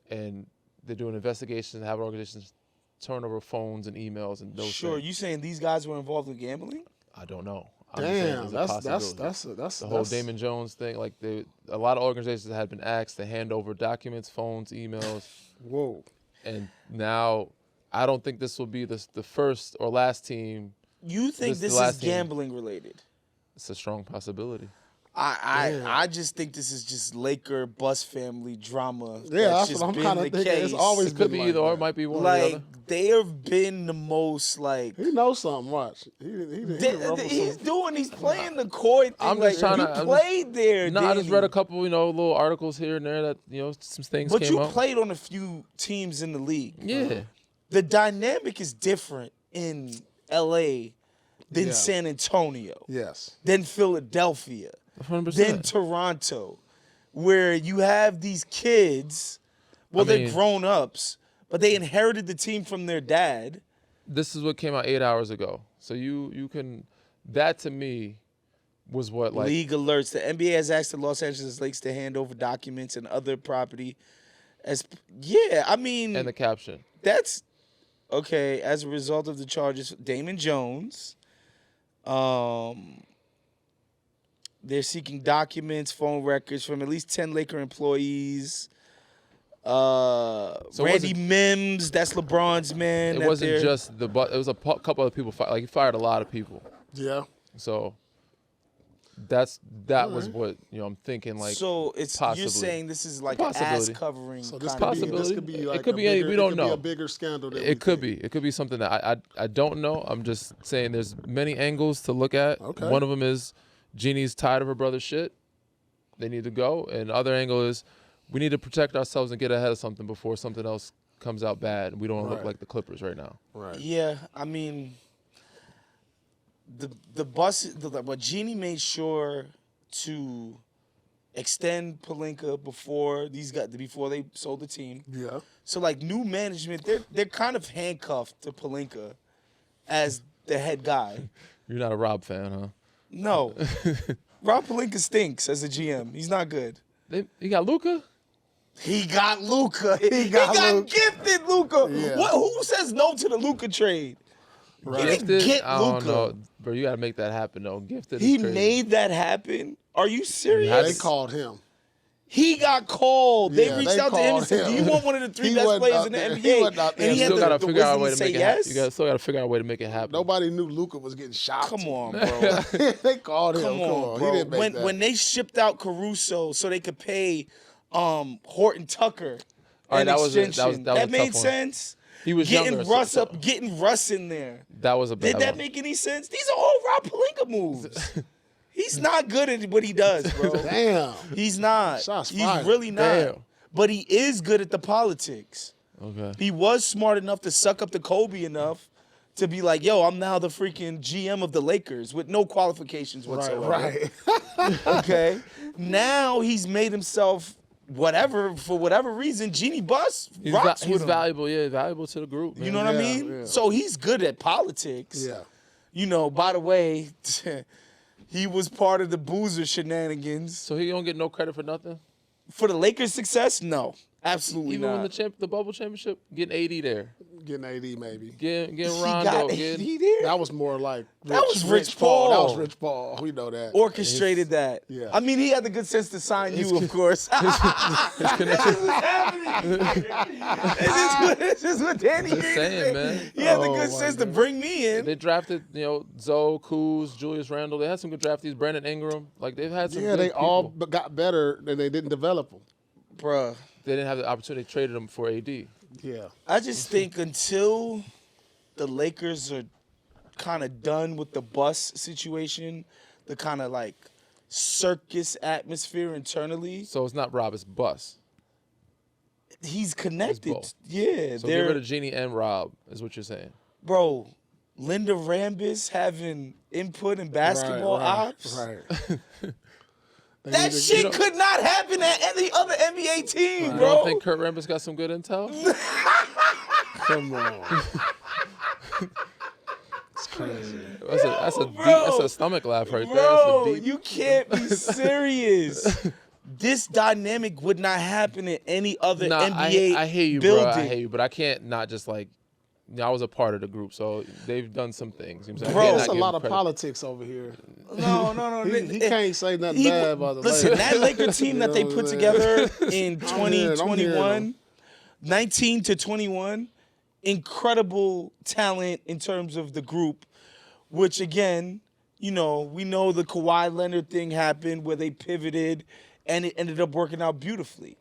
and they're doing investigations, have organizations turn over phones and emails and those. Sure, things. you saying these guys were involved in gambling? I don't know. I'm just saying damn, there's a that's possibility. the whole Damon Jones thing. Like a lot of organizations had been asked to hand over documents, phones, emails, Whoa. and now I don't think this will be the first or last team. You think this is gambling related? It's a strong possibility. I just think this is just Laker Bus family drama. Yeah, that's just what I'm been kind of the thinking. case. It's always It could been be like either or. that. It might be one or the Like, other. they have been the most like. He knows something. Watch. He's playing the coy thing. I'm like, just trying you to- played there. No, I just Danny. read a couple, little articles here and there that some things But came you up. played on a few teams in the league. Yeah, The dynamic is different in L.A. than Yeah. San Antonio, Yes. than Philadelphia, 100%. than Toronto, where you have these kids. Well, they're grown ups, but they inherited the team from their dad. This is what came out 8 hours ago. So you can, that to me was what like League alerts. The NBA has asked the Los Angeles Lakers to hand over documents and other property. And the caption. that's okay. As a result of the charges, Damon Jones, they're seeking documents, phone records from at least 10 Laker employees. Randy Mims, that's LeBron's man. It wasn't just it was a couple other people. He fired a lot of people. Yeah. So was what I'm thinking. Like, so it's possibly. you're saying this is like an ass covering. So this kind could of be. This could be like It could be we don't know. A bigger scandal. Than It could be. It could be something that I don't know. I'm just saying there's many angles to look at. Okay. One of them is Jeannie's tired of her brother's shit. They need to go. And the other angle is we need to protect ourselves and get ahead of something before something else comes out bad. We don't look Right. like the Clippers right now. Right. Yeah, I mean, but Jeannie made sure to extend Pelinka before they sold the team. Yeah. So like new management, they're kind of handcuffed to Pelinka as the head guy. You're not a Rob fan, huh? No, Rob Pelinka stinks as a GM. He's not good. You got Luka? He got Luka. He got gifted Luka. Yeah. Who says no to the Luka trade? Right. He didn't get I don't Luka. know. Bro, you got to make that happen, though. Gifted He is crazy. made that happen. Are you serious? Yeah, they called him. He got called. Yeah, they reached they out to him and called said, "Do you him. want one of the three He best wasn't players out in the there. He NBA?" wasn't out there. And he You had Still got to the figure out a wisdom way to to say make it yes. You still got to figure out a way to make it happen. Nobody knew Luka was getting shot. Come on, bro. They called him. Come on, He bro. didn't make that. When they shipped out Caruso so they could pay Horton Tucker All right, an that was extension, a made tough one. sense. He was getting younger, Russ so- up, getting Russ in there. That was a bad Did that one. make any sense? These are all Rob Pelinka moves. He's not good at what he does, bro. Damn. He's not. Shots He's fired. really not. Damn. But he is good at the politics. Okay. He was smart enough to suck up to Kobe enough to be like, yo, I'm now the freaking GM of the Lakers with no qualifications whatsoever. Right. Okay. Now he's made himself for whatever reason, Jeannie Buss rocks He's with him. valuable, valuable to the group. Man. You know what I Yeah, mean? yeah. So he's good at politics. Yeah. You know, by the way, he was part of the Boozer shenanigans. So he don't get no credit for nothing? For the Lakers' success, no. Absolutely Even not. when the bubble championship, getting AD there. Getting AD maybe. Getting He Rondo. got AD there? That was more like That was Rich Paul. That was Rich Paul. We know that. Orchestrated that. Yeah. I mean, he had the good sense to sign you, of course. This is what Danny Just Green saying, said. man. He had the Oh, good my sense to God. bring me in. They drafted, Zoe, Kuz, Julius Randle. They had some good draftees. Brandon Ingram. Like, they've had some Yeah, good they all people. got better and they didn't develop them. Bruh. They didn't have the opportunity. They traded them for AD. Yeah. I just think until the Lakers are kind of done with the bus situation, the kind of like circus atmosphere internally, So it's not Rob, it's Bus. he's connected. both. Yeah, So get rid of Jeannie and Rob, is what you're saying. bro. Linda Rambis having input in basketball ops. Right. That shit could not happen at any other NBA team, You bro. don't think Kurt Rambis got some good intel? Come on. It's crazy. That's a stomach laugh right there. Bro, That's a deep. you can't be serious. This dynamic would not happen in any other Nah, NBA I hear you, building. bro. I hear you, but I can't not just like. I was a part of the group, so they've done some things. You know what I'm saying? I Bro, can't There's not a give lot them of credit. politics over here. No. He can't say nothing bad about the Listen, Lakers. that Laker team that they You know put what I'm together in I'm hearing 2021, 19 to 21, incredible talent in terms of the group, which again, we know the Kawhi Leonard thing happened where they pivoted and it ended up working out beautifully,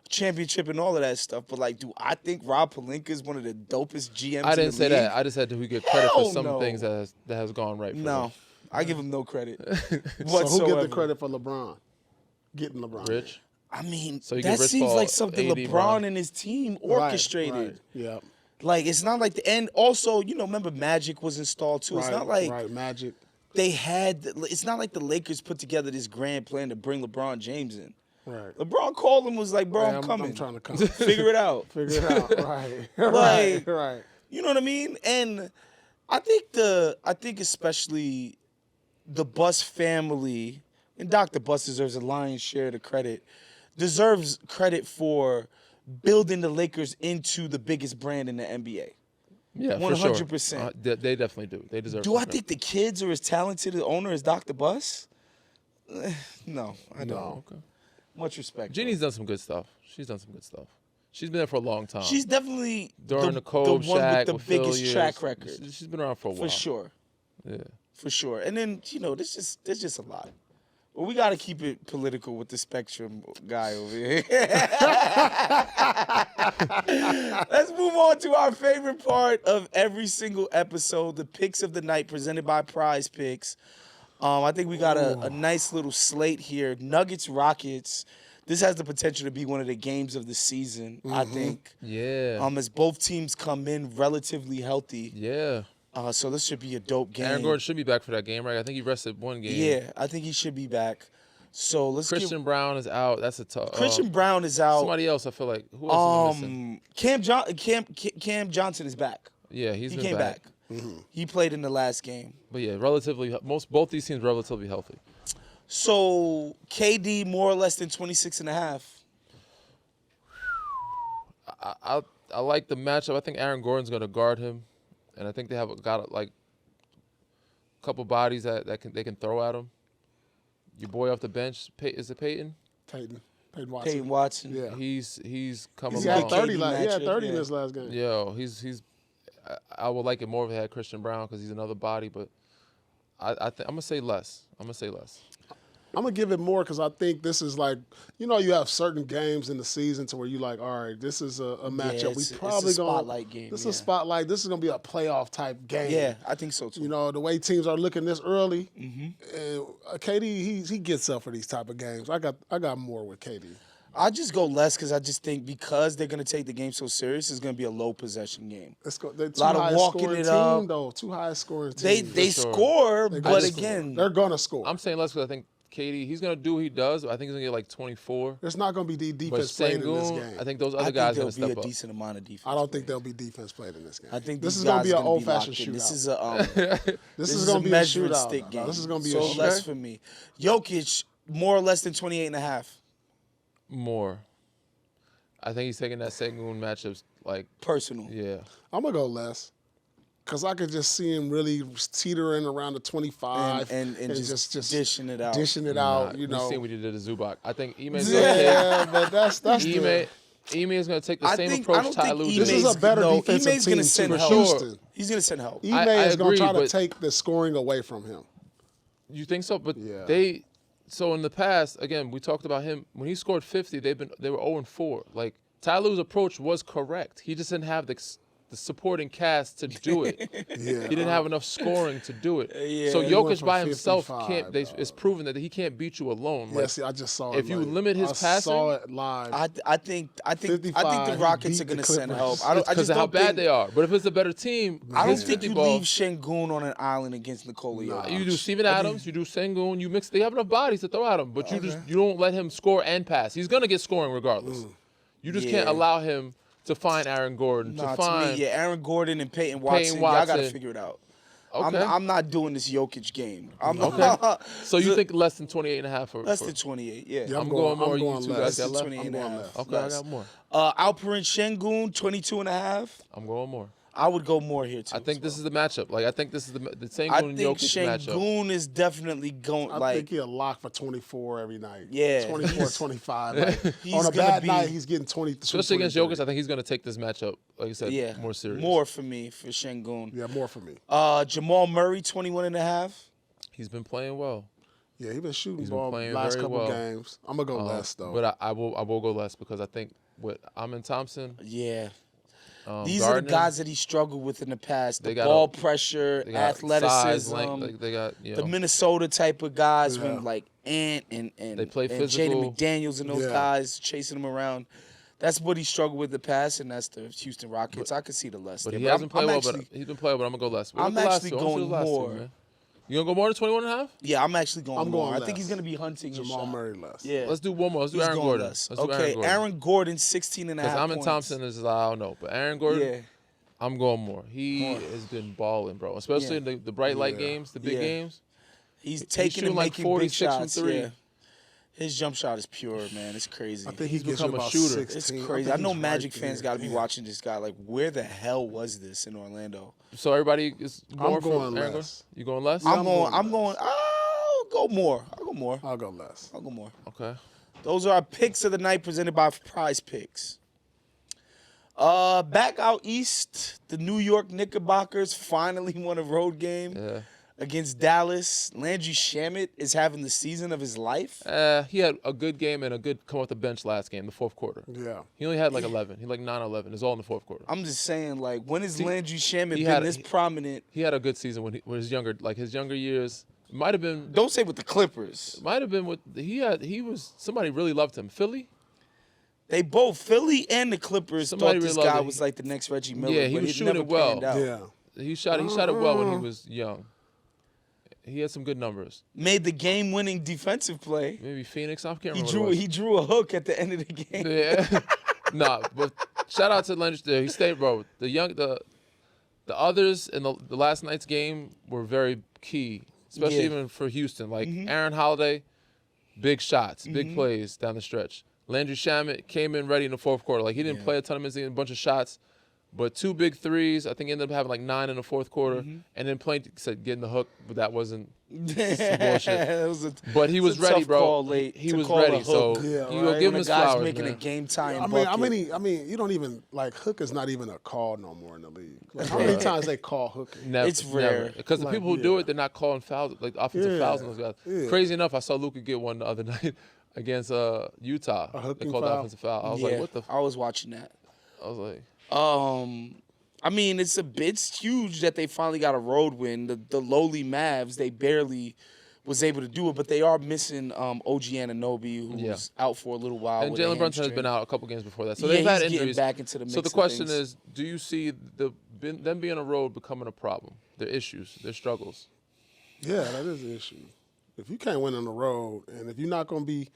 championship and all of that stuff. But like, do I think Rob Pelinka is one of the dopest GMs I in didn't the say league? that. I just said, do we get credit Hell for some no. things that has gone right for No, them? I give him no credit So whatsoever. who get the credit for LeBron? Getting LeBron. Rich? I mean, So you that give Rich seems Paul, like something AD, LeBron Bron. and his team Right, orchestrated. Right. Yeah. Like, it's not like and also, remember Magic was installed too. It's not like right. Magic. it's not like the Lakers put together this grand plan to bring LeBron James in. Right. LeBron called him, was like, bro, Hey, I'm coming. I'm trying to come. Figure it out. Figure it out. Right. Like- right. You know what I mean? And I think especially the Bus family, and Dr. Bus deserves a lion's share of the credit, deserves credit for building the Lakers into the biggest brand in the NBA. Yeah, for sure. 100%. They definitely do. They deserve. Do some I credit. think the kids are as talented an owner as Dr. Bus? No, I don't. No. Okay. Much respect. Jeannie's done some good stuff. She's done some good stuff. She's been there for a long time. She's definitely during the the Kobe, one Shaq, with the with Phil biggest years. track record. She's been around for a while. For sure. Yeah. For sure. And then, there's just a lot. Well, we got to keep it political with the Spectrum guy over here. Let's move on to our favorite part of every single episode, the picks of the night presented by Prize Picks. I think we got a nice little slate here. Nuggets, Rockets. This has the potential to be one of the games of the season, I think. Yeah. As both teams come in relatively healthy. Yeah. So this should be a dope game. Aaron Gordon should be back for that game, right? I think he rested one game. Yeah, I think he should be back. So let's Christian Brown is out. That's a tough. Christian Brown is out. Somebody else, I feel like. Who else is missing? Cam Johnson is back. Yeah, he He been came back. He played in the last game. But yeah, both these teams relatively healthy. So KD more or less than 26 and a half. I like the matchup. I think Aaron Gordon's going to guard him, and I think they got like a couple bodies that they can throw at him. Your boy off the bench, is it Peyton? Peyton Watson. Peyton Watson. Yeah. He's coming He along. had 30 KD last. He had matchup, 30 in yeah. his last game. Yo, he's. I would like it more if it had Christian Brown because he's another body, but I'm gonna say less. I'm gonna give it more because I think this is like, you have certain games in the season to where you like, all right, this is a matchup. it's We probably a gonna spotlight game. This is a spotlight. This is gonna be a playoff type game. Yeah, I think so too. The way teams are looking this early, and KD he gets up for these type of games. I got more with KD. I just go less because I just think because they're going to take the game so serious, it's going to be a low possession game. Let's go. They're A lot of walking it up. Two highest scoring They teams. score, They're but gonna again, they're gonna score. I'm saying less because I think KD, he's gonna do what he does. I think he's gonna get like 24. There's not going to be But defense played in this Sengun, game. I think those I other think guys there'll gonna be step a up. decent amount of defense. I don't think there'll be defense played in this game. I think this these is going guys to be an gonna old-fashioned locked in. shootout. This is a This is is going a to be a measuring shootout. stick game. This is going to be so a shootout. less for me. Jokic, more or less than 28.5. More. I think he's taking that Sengun matchups like Personal. yeah. I'm going to go less. Because I could just see him really teetering around the 25 And just dishing it out. Dishing it Nah, out, you know. We seen what he did to Zubac. I think Ime's gonna take. Yeah, but that's Ime is going to take the same approach Ty Lue This did. is a better defensive Ime's team gonna send for help. Houston. He's gonna send help. Ime I is going agree, to try to but- take the scoring away from him. You think so? But Yeah. so in the past, again, we talked about him when he scored 50. They were 0-4. Like Ty Lue's approach was correct. He just didn't have the supporting cast to do it. Yeah. He didn't have enough scoring to do it. Yeah. So He went Jokic for by himself 55, it's proven that he can't beat you alone. Yeah, Like, see, I just saw it. if you like, limit his I passing- saw it live. I think the 55, Rockets he are beat gonna the send Clippers. help. I because just of how don't bad think, they are. But if it's a better team, I don't his think 50 you ball, leave Şengün on an island against Nikola Jokic. You do Steven Adams, you do Sengun, you mix. They have enough bodies to throw at him, but you don't let him score and pass. He's gonna get scoring regardless. You just can't Yeah. allow him to find Aaron Gordon, Nah, to find. Aaron Gordon and Peyton Watson. Y'all gotta Watson. figure it out. Okay. I'm not doing this Jokic game. I'm Okay. not, So you think less than 28.5 for less than 28? Yeah. Yeah, I'm going more. I'm You going two less. guys got left. 28 I'm and a going half. less. Okay, I got more. Alperen Şengün 22.5. I'm going more. I would go more here too. I think this is the matchup. Like I think this is the Sengun I and think Jokic matchup. Şengün is definitely going I think he'll lock for 24 every night. Yeah. 24, 25. Like, He's on a gonna bad be- night, he's getting 23. Especially against 23. Jokic, I think he's going to take this matchup, like you said, yeah more serious. More for me for Şengün. Yeah, more for me. Jamal Murray 21.5. He's been playing well. Yeah, he's been shooting He's been ball playing last very couple well. games. I'm going to go less, though. But I will go less because I think with Amin Thompson, Yeah. These are the Gardner, guys that he struggled with in the past. The They got ball pressure, they got athleticism, size, length, like they got the Minnesota type of guys Yeah. when like Ant and They play and physical. Jaden McDaniels and those Yeah. guys chasing him around. That's what he struggled with in the past, and that's the Houston Rockets. I could see the less. But there, he hasn't played well. actually, But he's been playing well. But I'm gonna go less. What I'm about the last actually two? I wanna see going the last two, more. man. You gonna go more than 21.5? yeah, I'm actually going I'm more. going I think less. he's going to be hunting his Jamal shot. Murray less. Yeah, Let's do one more. Let's do he's Aaron going Gordon. less. Let's do Okay, Aaron Gordon. Aaron Gordon 16 and a half Because Amin points. Thompson is I don't know, but Aaron Gordon, Yeah, I'm going more. He has been balling, bro. Especially Yeah. in the bright light Yeah. games, the big Yeah. games. he's He's taking shooting and like making 46 big from shots. three. Yeah. His jump shot is pure, man. It's crazy. I think He's he gives become you a about shooter. 16. It's crazy. I think know he's Magic right fans there. got to be watching this guy. Like, where the hell was this in Orlando? So everybody is more I'm for going Aaron Gordon? less. You going less? Yeah, I'm I'm going. going I'm going. I'll go more. I'll go more. I'll go less. I'll go more. Okay. Those are our picks of the night presented by Prize Picks. Back out east, the New York Knickerbockers finally won a road game Yeah. against Dallas. Landry Shamet is having the season of his life. He had a good game and a good come off the bench last game, the fourth quarter. Yeah. He only had like 11. He had like 9-11. It's all in the fourth quarter. I'm just saying, like, when has Landry Shamet he been had- this prominent? He had a good season when his younger years. Might have been Don't say with the Clippers. with he was somebody really loved him. Philly? They both, Philly and the Clippers, Somebody thought this really guy loved it. was like the next Reggie Miller. Yeah, he but was it shooting never it well. panned out. Yeah. He shot it well when he was young. He had some good numbers. Made the game-winning defensive play. Maybe Phoenix. I can't He remember. drew. He drew a hook at the end of the game. Yeah. Nah, but shout out to Landry there. He stayed, bro. The others in the last night's game were very key, especially Yeah. even for Houston. Like Aaron Holiday, big shots, big plays down the stretch. Landry Shamet came in ready in the fourth quarter. Like he didn't play a ton of minutes, he had a bunch of shots, but 2 big threes. I think he ended up having like 9 in the fourth quarter, and then getting the hook, but that wasn't. bullshit. It was a, But he was it's a ready, tough bro. call late He to was call a ready, so hook, Yeah, you right. go when give him a his guy's flowers, making man. a game-tying I bucket. mean, you don't even like hook is not even a call no more in the league. Like, how many times they call hooking? Never, It's rare. because the Like, people who do yeah. it, they're not calling fouls, like offensive Yeah, fouls on those guys. yeah. Crazy enough, I saw Luka get one the other night against Utah. They hooking called the foul? offensive foul. I was yeah, like, what the? I was watching that. I was like, I mean, it's huge that they finally got a road win. The lowly Mavs, they barely was able to do it, but they are missing OG Anunoby, who's Yeah. out for a little while. and with a Jalen Brunson has hamstring. been out a couple games before that, so Yeah, they've had he's getting injuries. back into the mix So the of question things. is, do you see them being on a road becoming a problem? Their issues, their struggles. Yeah, that is an issue. If you can't win on the road, and if you're not going to be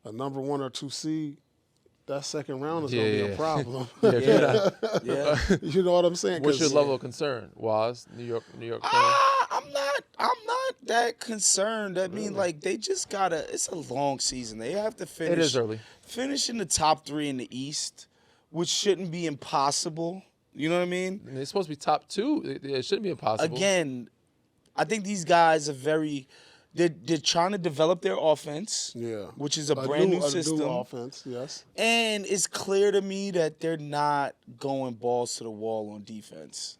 a number 1 or 2 seed, that second round is going to be a problem. Yeah. You know what I'm saying? What's your level of concern, Waz? New York fan? I'm not that concerned. I mean, like, they just gotta. It's a long season. They have to finish. It is early. Finish in the top 3 in the East, which shouldn't be impossible. You know what I mean? And they're supposed to be top 2. It shouldn't be impossible. Again, I think these guys are very. They're trying to develop their offense, which is a brand new system. New offense, yes. And it's clear to me that they're not going balls to the wall on defense,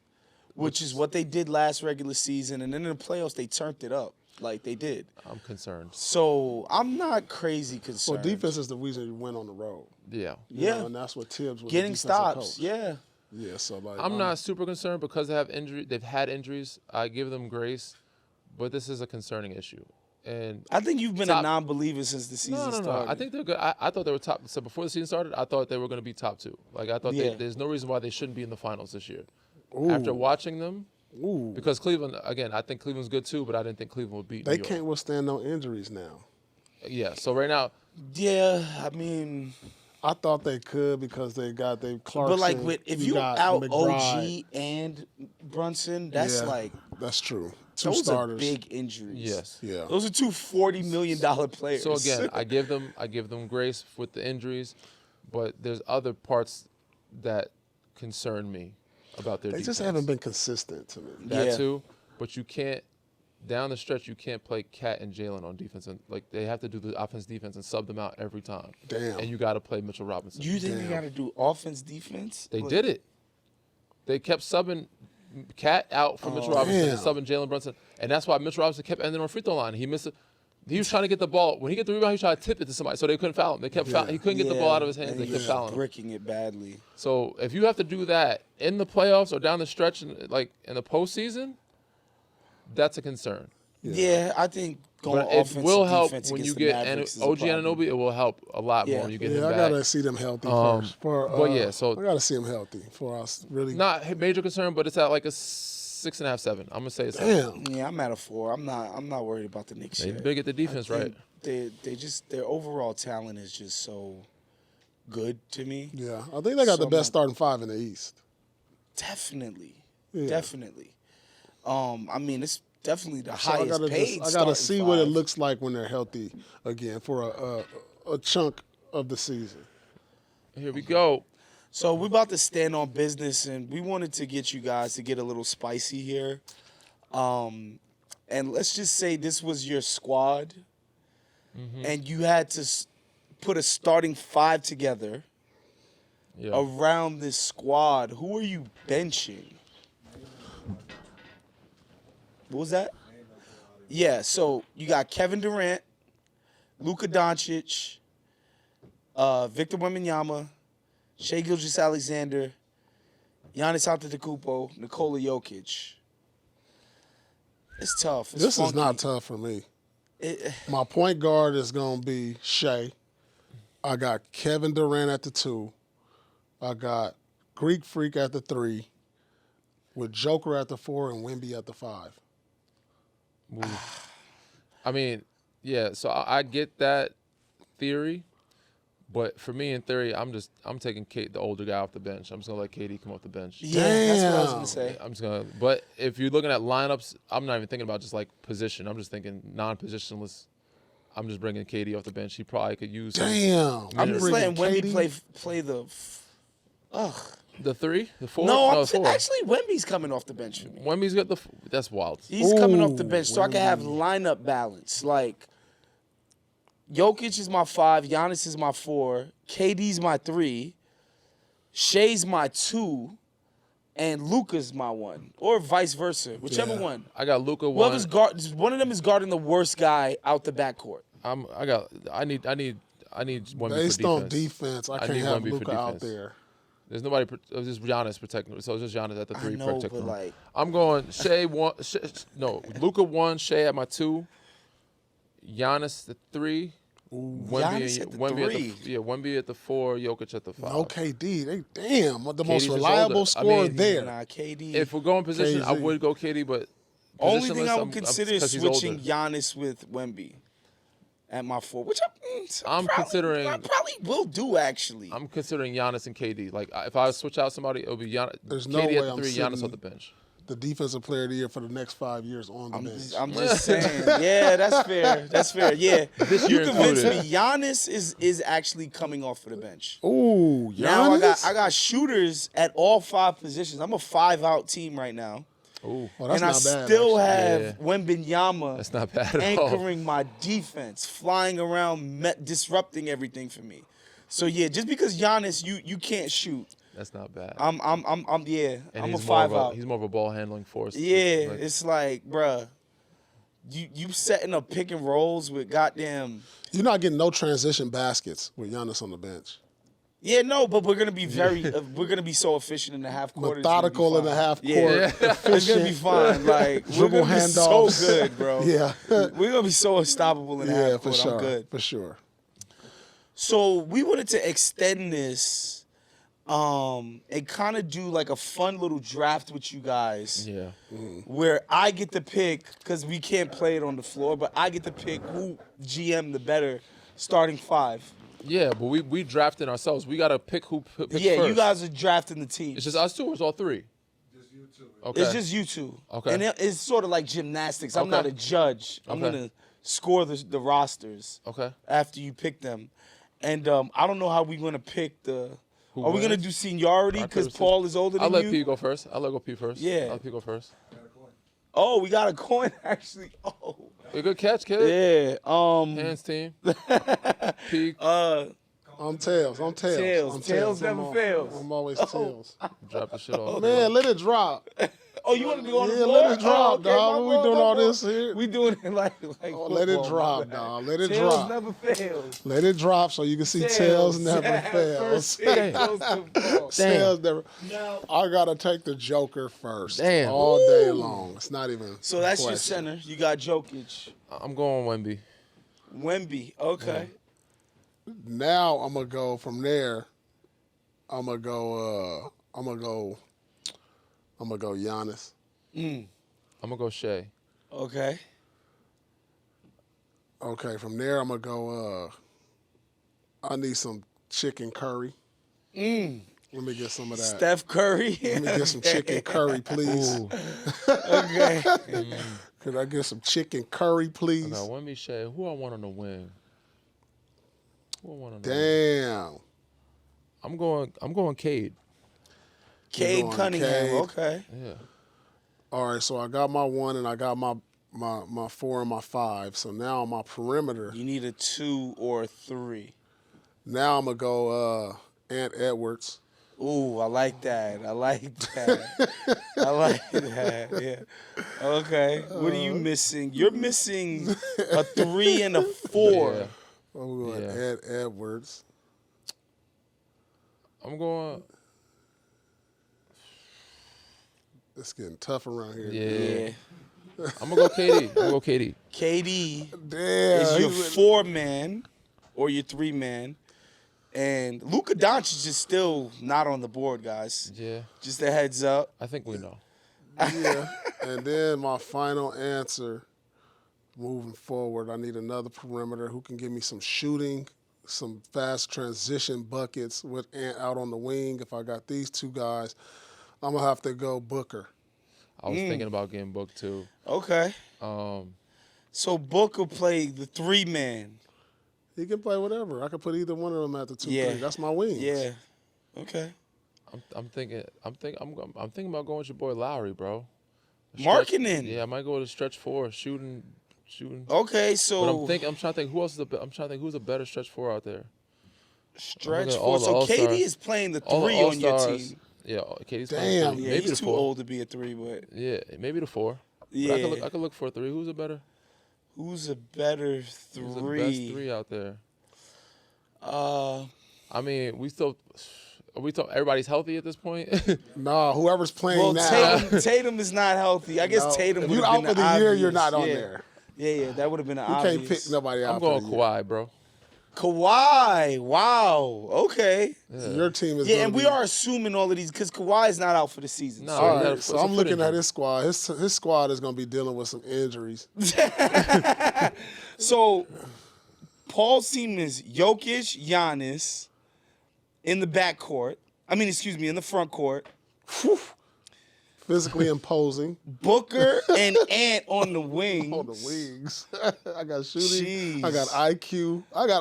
which is what they did last regular season. And then in the playoffs, they turned it up like they did. I'm concerned. So I'm not crazy concerned. Well, defense is the reason you win on the road. Yeah. You know, and that's what Tibbs was getting stops. coach. Yeah. Yeah, so like I'm not super concerned because they've had injuries. I give them grace, but this is a concerning issue. And I think you've been a non-believer since the season started. No. I think they're good. I thought they were top. So before the season started, I thought they were going to be top 2. Like I thought there's no reason why they shouldn't be in the finals this year. Ooh. After watching them, Ooh. because Cleveland, again, I think Cleveland's good too, but I didn't think Cleveland would beat New They York. can't withstand no injuries now. Yeah. So right now, Yeah, I mean, I thought they could because they Clarkson. but like if you got out McBride. OG and Brunson, that's that's true. 2 those starters. are big injuries. yes. Yeah. Those are 2 $40 million players. So again, I give them grace with the injuries, but there's other parts that concern me about their They defense. just haven't been consistent to me. That too, but you can't down the stretch. You can't play Cat and Jalen on defense, and like they have to do the offense defense and sub them out every time. Damn. And you got to play Mitchell Robinson. You think they got to do offense defense? They did it. They kept subbing Cat out for Mitchell Robinson and subbing Jalen Brunson, and that's why Mitchell Robinson kept ending on free throw line. He missed it. He was trying to get the ball. When he get the rebound, he tried to tip it to somebody, so they couldn't foul him. They kept he couldn't get the ball out of his hands. They kept fouling him. Bricking it badly. So if you have to do that in the playoffs or down the stretch, like in the postseason, that's a concern. Yeah, I think going But it offense will and help defense when against you the get Mavericks is a OG problem. Anunoby. It will help a lot more Yeah. when you get Yeah, him I back. gotta see them healthy first. But yeah, so I gotta see them healthy for us really. not major concern, but it's at like a 6.5, 7. I'm gonna say it's 7. Damn. Yeah, I'm at a 4. I'm not worried about the Knicks They yet. big at the defense, I right? think their overall talent is just so good to me. Yeah, I think they got the best starting 5 in the East. Definitely. Yeah. Definitely. I mean, it's definitely the So highest paid. I gotta starting see what it 5. looks like when they're healthy again for a chunk of the season. Here we go. So we're about to stand on business, and we wanted to get you guys to get a little spicy here. And let's just say this was your squad, and you had to put a starting 5 together Yeah. around this squad. Who are you benching? What was that? Yeah, so you got Kevin Durant, Luka Doncic, Victor Wembanyama, Shai Gilgeous-Alexander, Giannis Antetokounmpo, Nikola Jokic. It's tough. It's This is funky. not tough for me. My point guard is gonna be Shai. I got Kevin Durant at the 2. I got Greek Freak at the 3, with Joker at the 4 and Wemby at the 5. I mean, yeah. So I get that theory, but for me, in theory, I'm taking the older guy off the bench. I'm just gonna let KD come off the bench. Yeah, that's what I was gonna say. I'm just gonna. But if you're looking at lineups, I'm not even thinking about just like position. I'm just thinking non-positionless. I'm just bringing KD off the bench. He probably could use. Damn. I'm just letting bringing Wemby play the. Ugh. The 3, the 4. No, the 4. actually Wemby's coming off the bench for me. Wemby's got the. That's wild. He's coming off the Ooh, bench so I can have lineup balance. Like, Jokic is my 5, Giannis is my 4, KD's my 3, Shai's my 2, and Luka's my 1, or vice versa, whichever one. I got Luka 1. Whoever's one of them is guarding the worst guy out the backcourt. I need Wemby Based for on defense. defense, I I can't need have Wemby for Luka out defense. there. There's nobody. It's just Giannis protecting. So it's just Giannis at the 3 I know, protecting. but him. like, I'm going Shai 1. No, Luka 1, Shai at my 2. Giannis the 3. Giannis at the 3. Wemby at the 4. Jokic at the 5. No KD. They the most KD's just reliable older. I scorer mean, there. nah, KD. If we're going position, I KZ. would go KD, but Only thing Positionless, I I'm- would consider is 'cause he's switching older. Giannis with Wemby at my 4, which I'm considering- I probably will do actually. I'm considering Giannis and KD. Like if I switch out somebody, it'll be Giannis. There's no KD way at I'm the 3, sitting- Giannis on the bench. The defensive player of the year for the next 5 years on the bench. I'm just saying. Yeah, that's fair. That's fair. Yeah. This You year convinced me. included. Giannis is actually coming off of the bench. Ooh, Giannis. Now I got shooters at all 5 positions. I'm a 5-out team right now. Ooh, Oh, that's and I not bad, still actually. have Wembanyama that's not bad at all. anchoring my defense, flying around, disrupting everything for me. So yeah, just because Giannis, you can't shoot. That's not bad. I'm yeah. And I'm a he's more of 5-out. He's more of a ball handling force. Yeah, Like, it's like, bruh, you setting up pick and rolls with goddamn. You're not getting no transition baskets with Giannis on the bench. Yeah, no, but we're gonna be we're gonna be so efficient in the half court. Methodical in the half court. Yeah, it's gonna be fine. Like we're Dribble gonna be so handoffs. good, bro. Yeah. We're gonna be so unstoppable in the Yeah, half for court. sure. I'm good. For sure. So we wanted to extend this, and kind of do like a fun little draft with you guys. yeah. Where I get to pick, because we can't play it on the floor, but I get to pick who GM the better starting 5. Yeah, but we drafted ourselves. We gotta pick who pick Yeah, first. you guys are drafting the team. It's just us 2 or it's all 3? Just you two. Okay. It's just you 2. Okay. And it's sort of like gymnastics. I'm Okay. not a judge. I'm Okay. going to score the rosters Okay. after you pick them. And I don't know how we're going to pick the... Who Are we going to wins? do seniority because Raptors. Paul is older I'll than let you? P go first. I'll let P first. Yeah. I'll let P go first. Oh, we got a coin, actually. Oh. Hey, good catch, kid. Yeah. Hands team. P. I'm tails. I'm tails. Tails. I'm Tails never I'm fails. I'm always tails. Drop the shit off. Man, let it drop. Oh, you want to be on the Yeah, floor? let it drop, Oh, okay, dog. my What we fault, doing my all fault. this here? We doing it like Oh, let it football, drop, my bad. dog. Let it Tails drop. never fails. Let it drop so you can see tails never fails. First pick goes to Paul. Tails never. Now, I gotta take the Joker first. Damn. All day long. It's not even. so that's your question. center. You got Jokic. I'm going Wemby. Wemby. Okay. Now I'm gonna go from there. I'm gonna go Giannis. I'm gonna go Shea. Okay. Okay, from there I'm gonna go. I need some chicken curry. Let me get some of that. Steph Curry. Let me get some chicken curry, please. Ooh. Okay. Could I get some chicken curry, please? No, Wemby, Shea. Who I want on the wing? Who I want on the wing? Damn. I'm going Cade. Cade going Cunningham. Cade. Okay. Yeah. All right, so I got my 1 and I got my 4 and my 5. So now on my perimeter, You need a 2 or a 3. now I'm gonna go Ant Edwards. Ooh, I like that. I like that. I like that. Yeah. Okay. What are you missing? You're missing a 3 and a 4. Yeah. I'm going Yeah. Ant Edwards. I'm going. It's getting tough around here. Yeah. Yeah. I'm gonna go KD. I'm gonna go KD. KD Damn. is your he's- 4-man or your 3-man. And Luka Doncic is still not on the board, guys. Yeah. Just a heads up. I think we know. Yeah. And then my final answer, moving forward, I need another perimeter who can give me some shooting, some fast transition buckets with Ant out on the wing. If I got these 2 guys, I'm going to have to go Booker. I was thinking about getting booked too. Okay. Um, So Book will play the 3-man. He can play whatever. I can put either one of them at the 2-3. Yeah. That's my wings. Yeah. Okay. I'm thinking about going with your boy Lauri, bro. Markkanen. Yeah, I might go to stretch 4, shooting. Okay, so But I'm trying to think who else is I'm trying to think who's a better stretch 4 out there. stretch at all 4. the So All-Stars. KD is playing the 3 All the on your All-Stars. team. Yeah, KD's Damn. playing Yeah, maybe he's the too 4. old to be a 3, but Yeah, maybe the 4. yeah. But I could look for a 3. Who's a better? Who's a better 3? Who's the best 3 out there? I mean, everybody's healthy at this point. Nah, whoever's playing Well, now. Tatum is not healthy. I guess No, Tatum if would you have out been for the the year, obvious. you're not on Yeah. there. Yeah, that would have been an You obvious. can't pick nobody out I'm going for the year. Kawhi, bro. Kawhi. Wow. Okay. Your team is Yeah, gonna and we be, are assuming all of these because Kawhi is not out for the season. No. So. all he got right, a- so it's a I'm foot looking at injury. his squad. His squad is going to be dealing with some injuries. So Paul's team is Jokic, Giannis in the backcourt. In the front court. Physically imposing Booker and Ant on the wings. on the wings. I got shooting. Jeez. I got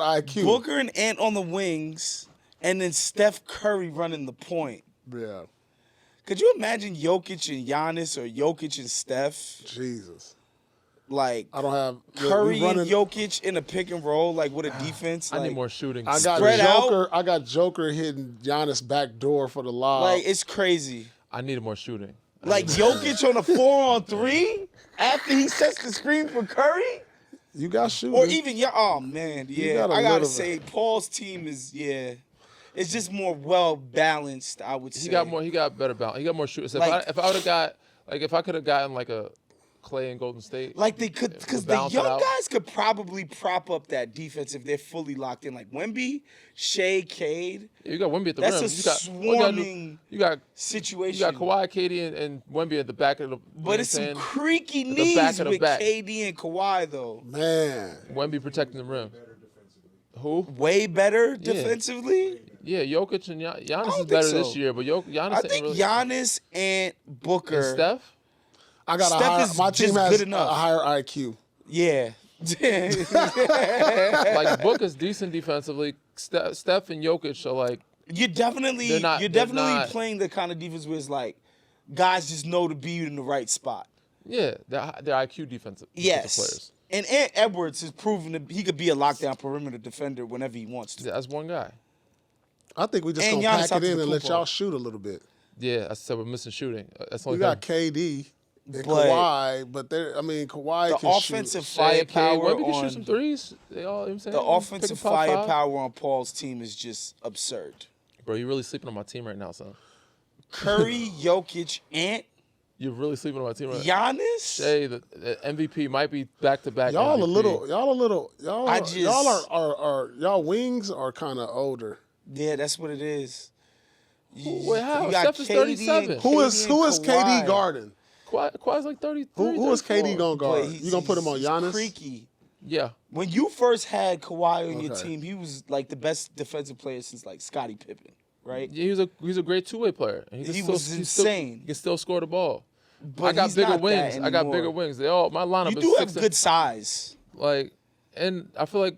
IQ. Booker and Ant on the wings, and then Steph Curry running the point. Yeah. Could you imagine Jokic and Giannis or Jokic and Steph? Jesus. Like I don't have Curry we running, and Jokic in a pick and roll, like with a defense. I like, need more shooting. I got Spread out. Joker. I got Joker hitting Giannis back door for the lob. Like it's crazy. I needed more shooting. Like Jokic on a 4-on-3 after he sets the screen for Curry, you got shooting. or even oh man, yeah. got a I gotta little say, Paul's team is it's just more well balanced. I would say He got more. He got better balance. He got more shooting. So Like- if I would have got if I could have gotten like a Clay in Golden State, Like they could, because the balance it young out. guys could probably prop up that defense if they're fully locked in. Like Wemby, Shea, Cade, you got Wemby at the That's rim. a You got swarming You got situation. Kawhi, KD, and Wemby at the back of the. But it's some creaky the knees back of the with back. KD and Kawhi though. Man. Wemby protecting the rim. Who? Way better defensively. Yeah, Jokic and Giannis don't is think better so. this year, but Giannis I ain't think really. Giannis and Booker. And Steph. I got Steph a higher, is my team just has good a enough. higher IQ. Yeah. Like Booker's decent defensively. Steph and Jokic are like. You're definitely They're not- you're they're definitely not- playing the kind of defense where it's like guys just know to be in the right spot. Yeah, they're IQ defensive Yes. players. And Ant Edwards has proven that he could be a lockdown perimeter defender whenever he wants to. Yeah, that's one guy. I think we just And gonna Giannis pack out it to in the and let poop y'all ball. shoot a little bit. Yeah, I said we're missing shooting. That's the We only got thing. KD and But Kawhi, but Kawhi The can offensive shoot. firepower Wemby can on shoot some threes. They all, you know what I'm saying? the Pick a offensive pop five. firepower on Paul's team is just absurd. Bro, you're really sleeping on my team right now, son. Curry, Jokic, Ant, You're really sleeping on my team right now. Giannis. Hey, the MVP might be back to back. Y'all I just- y'all wings are kind of older. Yeah, that's what it is. Wait, how? You got Steph is KD 37. and Who is Kawhi. KD guarding? Kawhi's like 33. Who is 34. KD gonna But guard? he's- You gonna put him on he's Giannis? Creaky. Yeah. When you first had Kawhi on your Okay. team, he was like the best defensive player since like Scottie Pippen, right? Yeah, he's a great two-way player. And He was insane. He can still score the ball. But I got he's bigger not that wings. I got anymore. bigger wings. My lineup You is do have 6'. good size. Like, and I feel like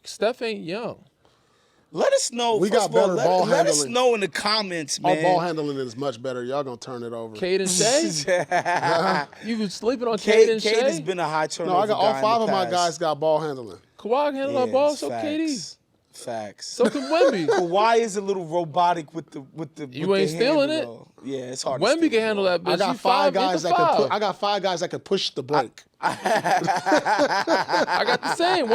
Steph ain't young. Let us know. We first got of all, better ball let us handling. know in the comments, Our man. ball handling is much better. Y'all gonna turn it over. Cade and Shea? You was sleeping on Cade Cade and Cade has Shea? been a high turnover. No, I got guy all in five the of my past. guys got ball handling. Kawhi can handle that ball, so KD. Facts. So can Wemby. Kawhi is a little robotic with the. You with ain't the stealing handle, though. Yeah, it's hard. to Wemby steal can the handle ball. that bitch. I got He five eight guys to that can five. put. I got five guys that can push the break. I got the same.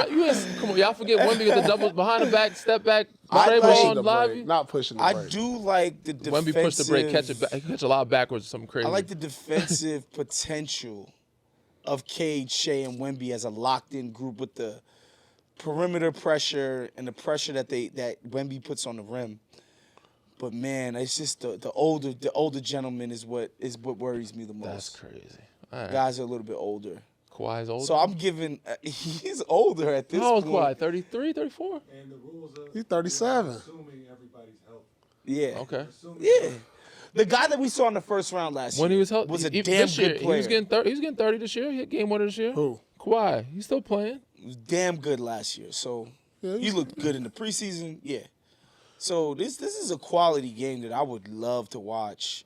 Come on, y'all forget Wemby get the doubles behind the back, step back, I spray like- ball Pushing and the live. break, not pushing the I break. do like the defensive. Wemby push the break, catch it back. He catch a lot backwards or something crazy. I like the defensive potential of Cade, Shea, and Wemby as a locked-in group with the perimeter pressure and the pressure that Wemby puts on the rim. But man, it's just the older gentleman is what worries me the most. That's crazy. All right. Guys are a little bit older. Kawhi's older. So I'm giving he's older at this How old is point. Kawhi? 33, 34? And the rules of He's 37. assuming everybody's healthy. Yeah. Okay. Yeah. The guy that we saw in the first round last year When he was healthy, was a he- damn this year, good player. He was getting 30. He was getting 30 this year. He hit game winner this year. Who? Kawhi. He's still playing. He was damn good last year. So Yeah, he looked good in the preseason. Yeah. So this is a quality game that I would love to watch.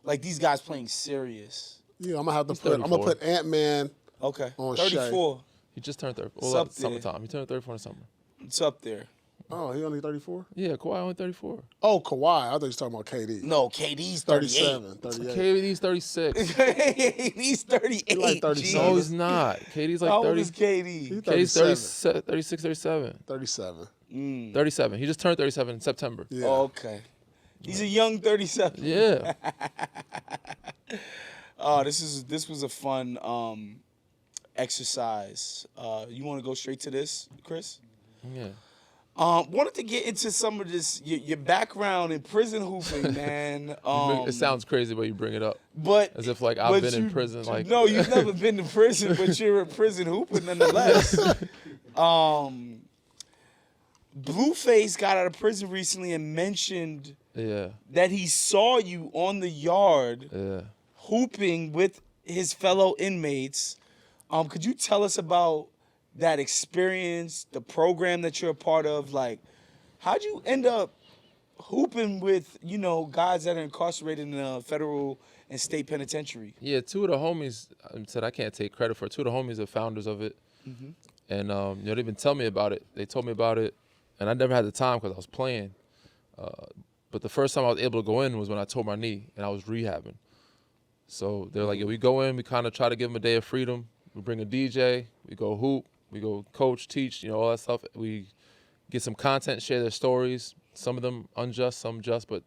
Like these guys playing serious. Yeah, I'm gonna have to He's put. I'm gonna 34. put Ant-Man. Okay. On Shea. 34. He just turned 30. It's Well, up that's there. summertime. He turned 34 in the summer. It's up there. Oh, he only 34. Yeah, Kawhi only 34. Oh, Kawhi. I thought you were talking about KD. No, KD's 38. 37, 38. KD's 36. He's 38. He like 37. No, jeez. he's not. KD's like How old 30. is KD? He's KD's 37. 36, 37. 37. 37. He just turned 37 in September. Yeah. Okay. He's a young 37. Yeah. Oh, this was a fun exercise. You want to go straight to this, Chris? Yeah. Wanted to get into some of this your background in prison hooping, man. It sounds crazy when you bring it up. But As if like I've been in prison. Like no, you've never been to prison, but you're in prison hooping nonetheless. Blueface got out of prison recently and mentioned that he saw you on the yard hooping with his fellow inmates. Could you tell us about that experience, the program that you're a part of? Like, how'd you end up hooping with, guys that are incarcerated in the federal and state penitentiary? Yeah, two of the homies said I can't take credit for it. Two of the homies are founders of it. Mm-hmm. And they didn't even tell me about it. They told me about it, and I never had the time because I was playing. But the first time I was able to go in was when I tore my knee, and I was rehabbing. So they're like, we go in, we kind of try to give them a day of freedom. We bring a DJ, we go hoop, we go coach, teach, all that stuff. We get some content, share their stories, some of them unjust, some just, but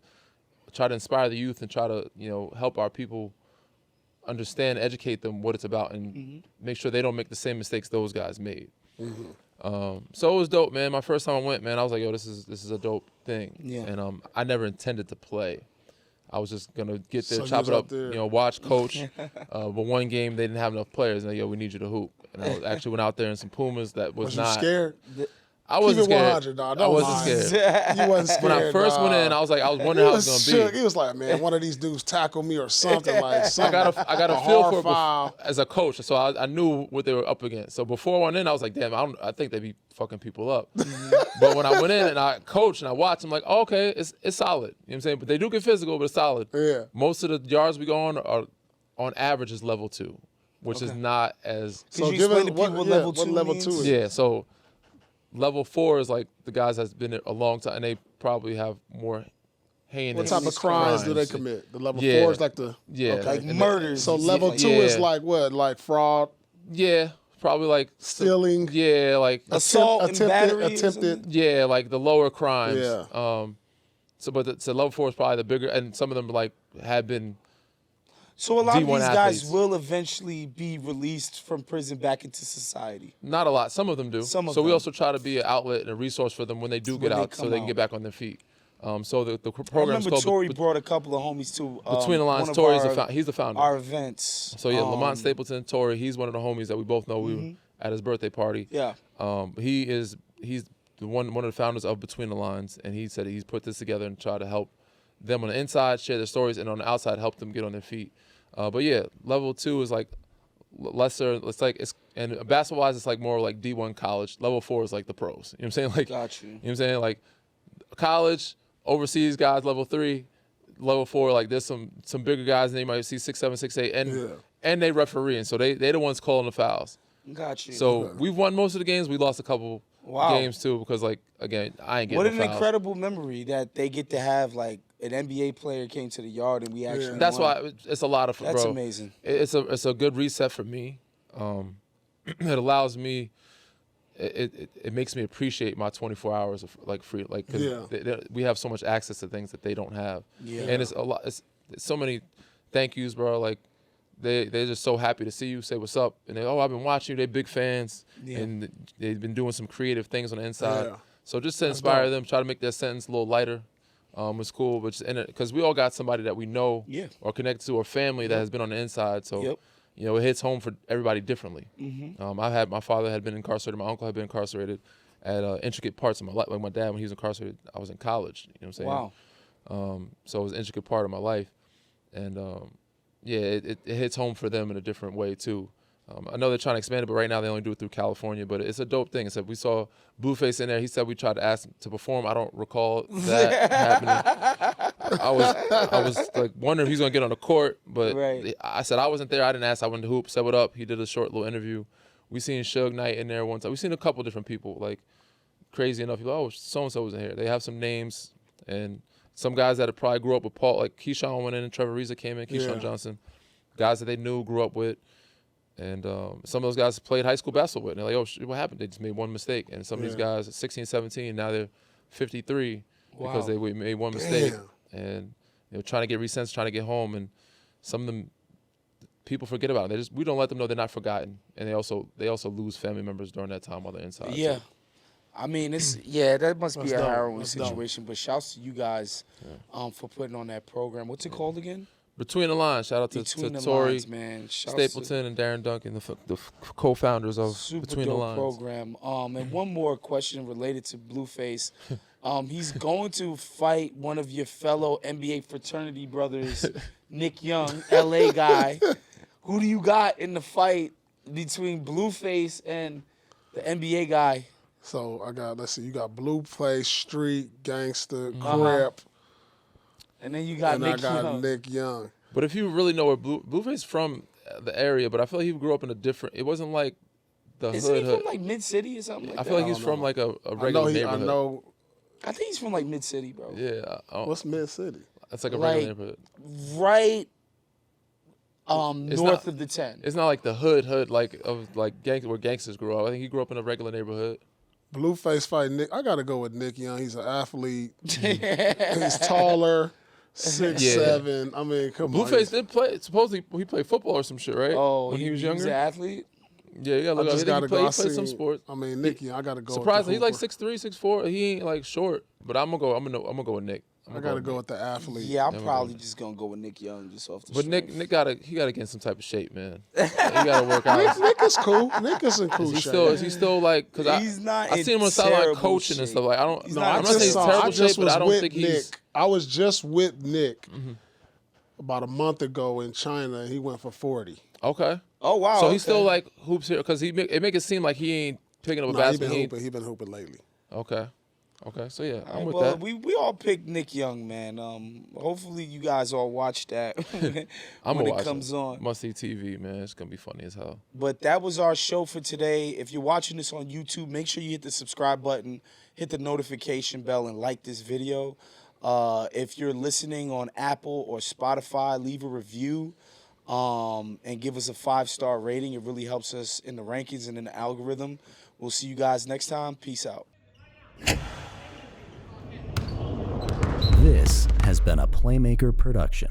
try to inspire the youth and try to, help our people understand, educate them what it's about, and make sure they don't make the same mistakes those guys made. So it was dope, man. My first time I went, man, I was like, yo, this is a dope thing. Yeah. And I never intended to play. I was just gonna get there, So chop you it was up, up there. watch, coach. But one game they didn't have enough players, and they, yo, we need you to hoop. And I actually went out there in some Pumas that was Was not. you scared? I wasn't Keep it scared. 100, dog. I Don't wasn't lie. scared. You wasn't scared. When I first went in, I was wondering how it was gonna shook. be. He was like, man, one of these dudes tackle me or something like I something. got a feel hard for it foul. as a coach, so I knew what they were up against. So before I went in, I was like, damn, I think they'd be fucking people up. But when I went in and I coached and I watched, I'm like, oh, okay, it's solid. You know what I'm saying? But they do get physical, but it's solid. Yeah. Most of the yards we go on average is level 2, which is not as. Could you give explain us to people what level 2 what level means? 2 is? Yeah, so level 4 is like the guys that's been a long time, and they probably have more heinous. What type of crimes do they commit? The level 4 is like the Like and murders. So you level think? 2 is like what? Like fraud, probably like stealing, like assault and battery. attempted. like the lower crimes. Yeah. So level 4 is probably the bigger, and some of them like had been. So a lot of D1 these athletes. guys will eventually be released from prison back into society. Not a lot. Some of them do. Some of so we them. also try to be an outlet and a resource for them when they do When get they out, so come they can out. get back on their feet. So the I program's remember called Tory brought a couple of homies to Between the Lines. one of Tory's our, he's the founder. our events. So Lamont Stapleton, Tory, he's one of the homies that we both know. We were at his birthday party. Yeah. He's the one of the founders of Between the Lines, and he said he's put this together and try to help them on the inside, share their stories, and on the outside help them get on their feet. But yeah, level 2 is like lesser. And basketball wise, it's like more like D1 college. Level 4 is like the pros. You know what I'm saying? Like, Got you. You know what I'm saying? Like college, overseas guys, level 3, level 4. Like there's some bigger guys, and they might see 6'7", 6'8", and they refereeing, so they the ones calling the fouls. Got you. So we've won most of the games. We lost a couple games too because again, I ain't getting What no an fouls. incredible memory that they get to have. Like an NBA player came to the yard and we actually. That's won. why it's a lot of That's bro. amazing. It's a good reset for me. It allows me. It makes me appreciate my 24 hours of like free, like because we have so much access to things that they don't have. Yeah. And it's a lot. It's so many thank yous, bro. Like they're just so happy to see you, say what's up, and I've been watching you. They're big fans, and they've been doing some creative things on the inside. Yeah. So just to inspire them, try to make their sentence a little lighter. Was cool, but because we all got somebody that we know or connected to, or family that has been on the inside. So, it hits home for everybody differently. My father had been incarcerated. My uncle had been incarcerated at intricate parts of my life. Like my dad, when he was incarcerated, I was in college. You know what I'm saying? Wow. So it was an intricate part of my life, and it hits home for them in a different way too. I know they're trying to expand it, but right now they only do it through California. But it's a dope thing. It's we saw Blueface in there. He said we tried to ask him to perform. I don't recall that happening. I was like wondering if he's gonna get on the court, but I said I wasn't there. I didn't ask. I went to hoop, said what up. He did a short little interview. We seen Suge Knight in there one time. We seen a couple different people. Like crazy enough, people. Oh, so and so was in here. They have some names and some guys that probably grew up with Paul. Like Keyshawn went in and Trevor Ariza came in. Keyshawn Johnson, guys that they knew, grew up with. And some of those guys played high school basketball with. And they're like, oh, what happened? They just made one mistake. And some of these guys at 16, 17, now they're 53 because they made one mistake. And trying to get resents, trying to get home. And some of them, people forget about it. We don't let them know they're not forgotten, and they also lose family members during that time while they're inside. Yeah. So. I mean, that must be That's a dope. harrowing That's situation. But shouts to you guys for putting on that program. What's it called again? Between the Lines. Shout out to Between the Tori Lines, man. Shouts Stapleton and Darren Duncan, the co-founders of Super Between the dope Lines. program. And one more question related to Blueface. He's going to fight one of your fellow NBA fraternity brothers, Nick Young, LA guy. Who do you got in the fight between Blueface and the NBA guy? So you got Blueface, Street, Gangster, Uh-huh. Crep, And then you got and Nick I got Young. Nick Young. But if you really know where Blueface from the area, but I feel like he grew up in a different. It wasn't like the Isn't he hood. from like Mid City or something like I that? feel like I he's don't from know. like a I regular know neighborhood. I know I think he's from like Mid City, bro. Yeah, what's Mid City. it's like a like- regular neighborhood. Right It's north not- of the 10. It's not like the hood like of like where gangsters grew up. I think he grew up in a regular neighborhood. Blueface fight Nick. I gotta go with Nick Young. He's an athlete. He's taller, 6'7". I mean, come on. Blueface did play. Supposedly he played football or some shit, right? Oh, when he was an younger. athlete? Yeah, I look up. just I gotta think go. he played some sports. I mean, Nick Young. I gotta go. Surprisingly, he's with like the 6'3", 6'4". He ain't like short, but I'm gonna go with Nick. I gotta go with the athlete. Yeah, I'm Never probably mind. just gonna go with Nick Young just off the But strength. Nick gotta get in some type of shape, man. He gotta work out. Nick is cool. Nick is in cool shape. Is he still like? Because He's not I in seen him on the sideline terrible coaching and shape. stuff. Like I don't. He's No, not I'm in not saying he's terrible terrible I shape, just but was I don't with think Nick. he's. I was just with Nick about a month ago in China, and he went for 40. Okay. Oh wow. So he's okay. still like hoops here because it make it seem like he ain't picking up a Nah, he basket. been He ain't- hooping. He been hooping lately. Okay. So yeah, I'm with well, that. we all picked Nick Young, man. Hopefully you guys all watch that I'm when gonna it watch comes on. Must see TV, man. It's gonna be funny as hell. But that was our show for today. If you're watching this on YouTube, make sure you hit the subscribe button, hit the notification bell, and like this video. If you're listening on Apple or Spotify, leave a review and give us a 5-star rating. It really helps us in the rankings and in the algorithm. We'll see you guys next time. Peace out. This has been a Playmaker production.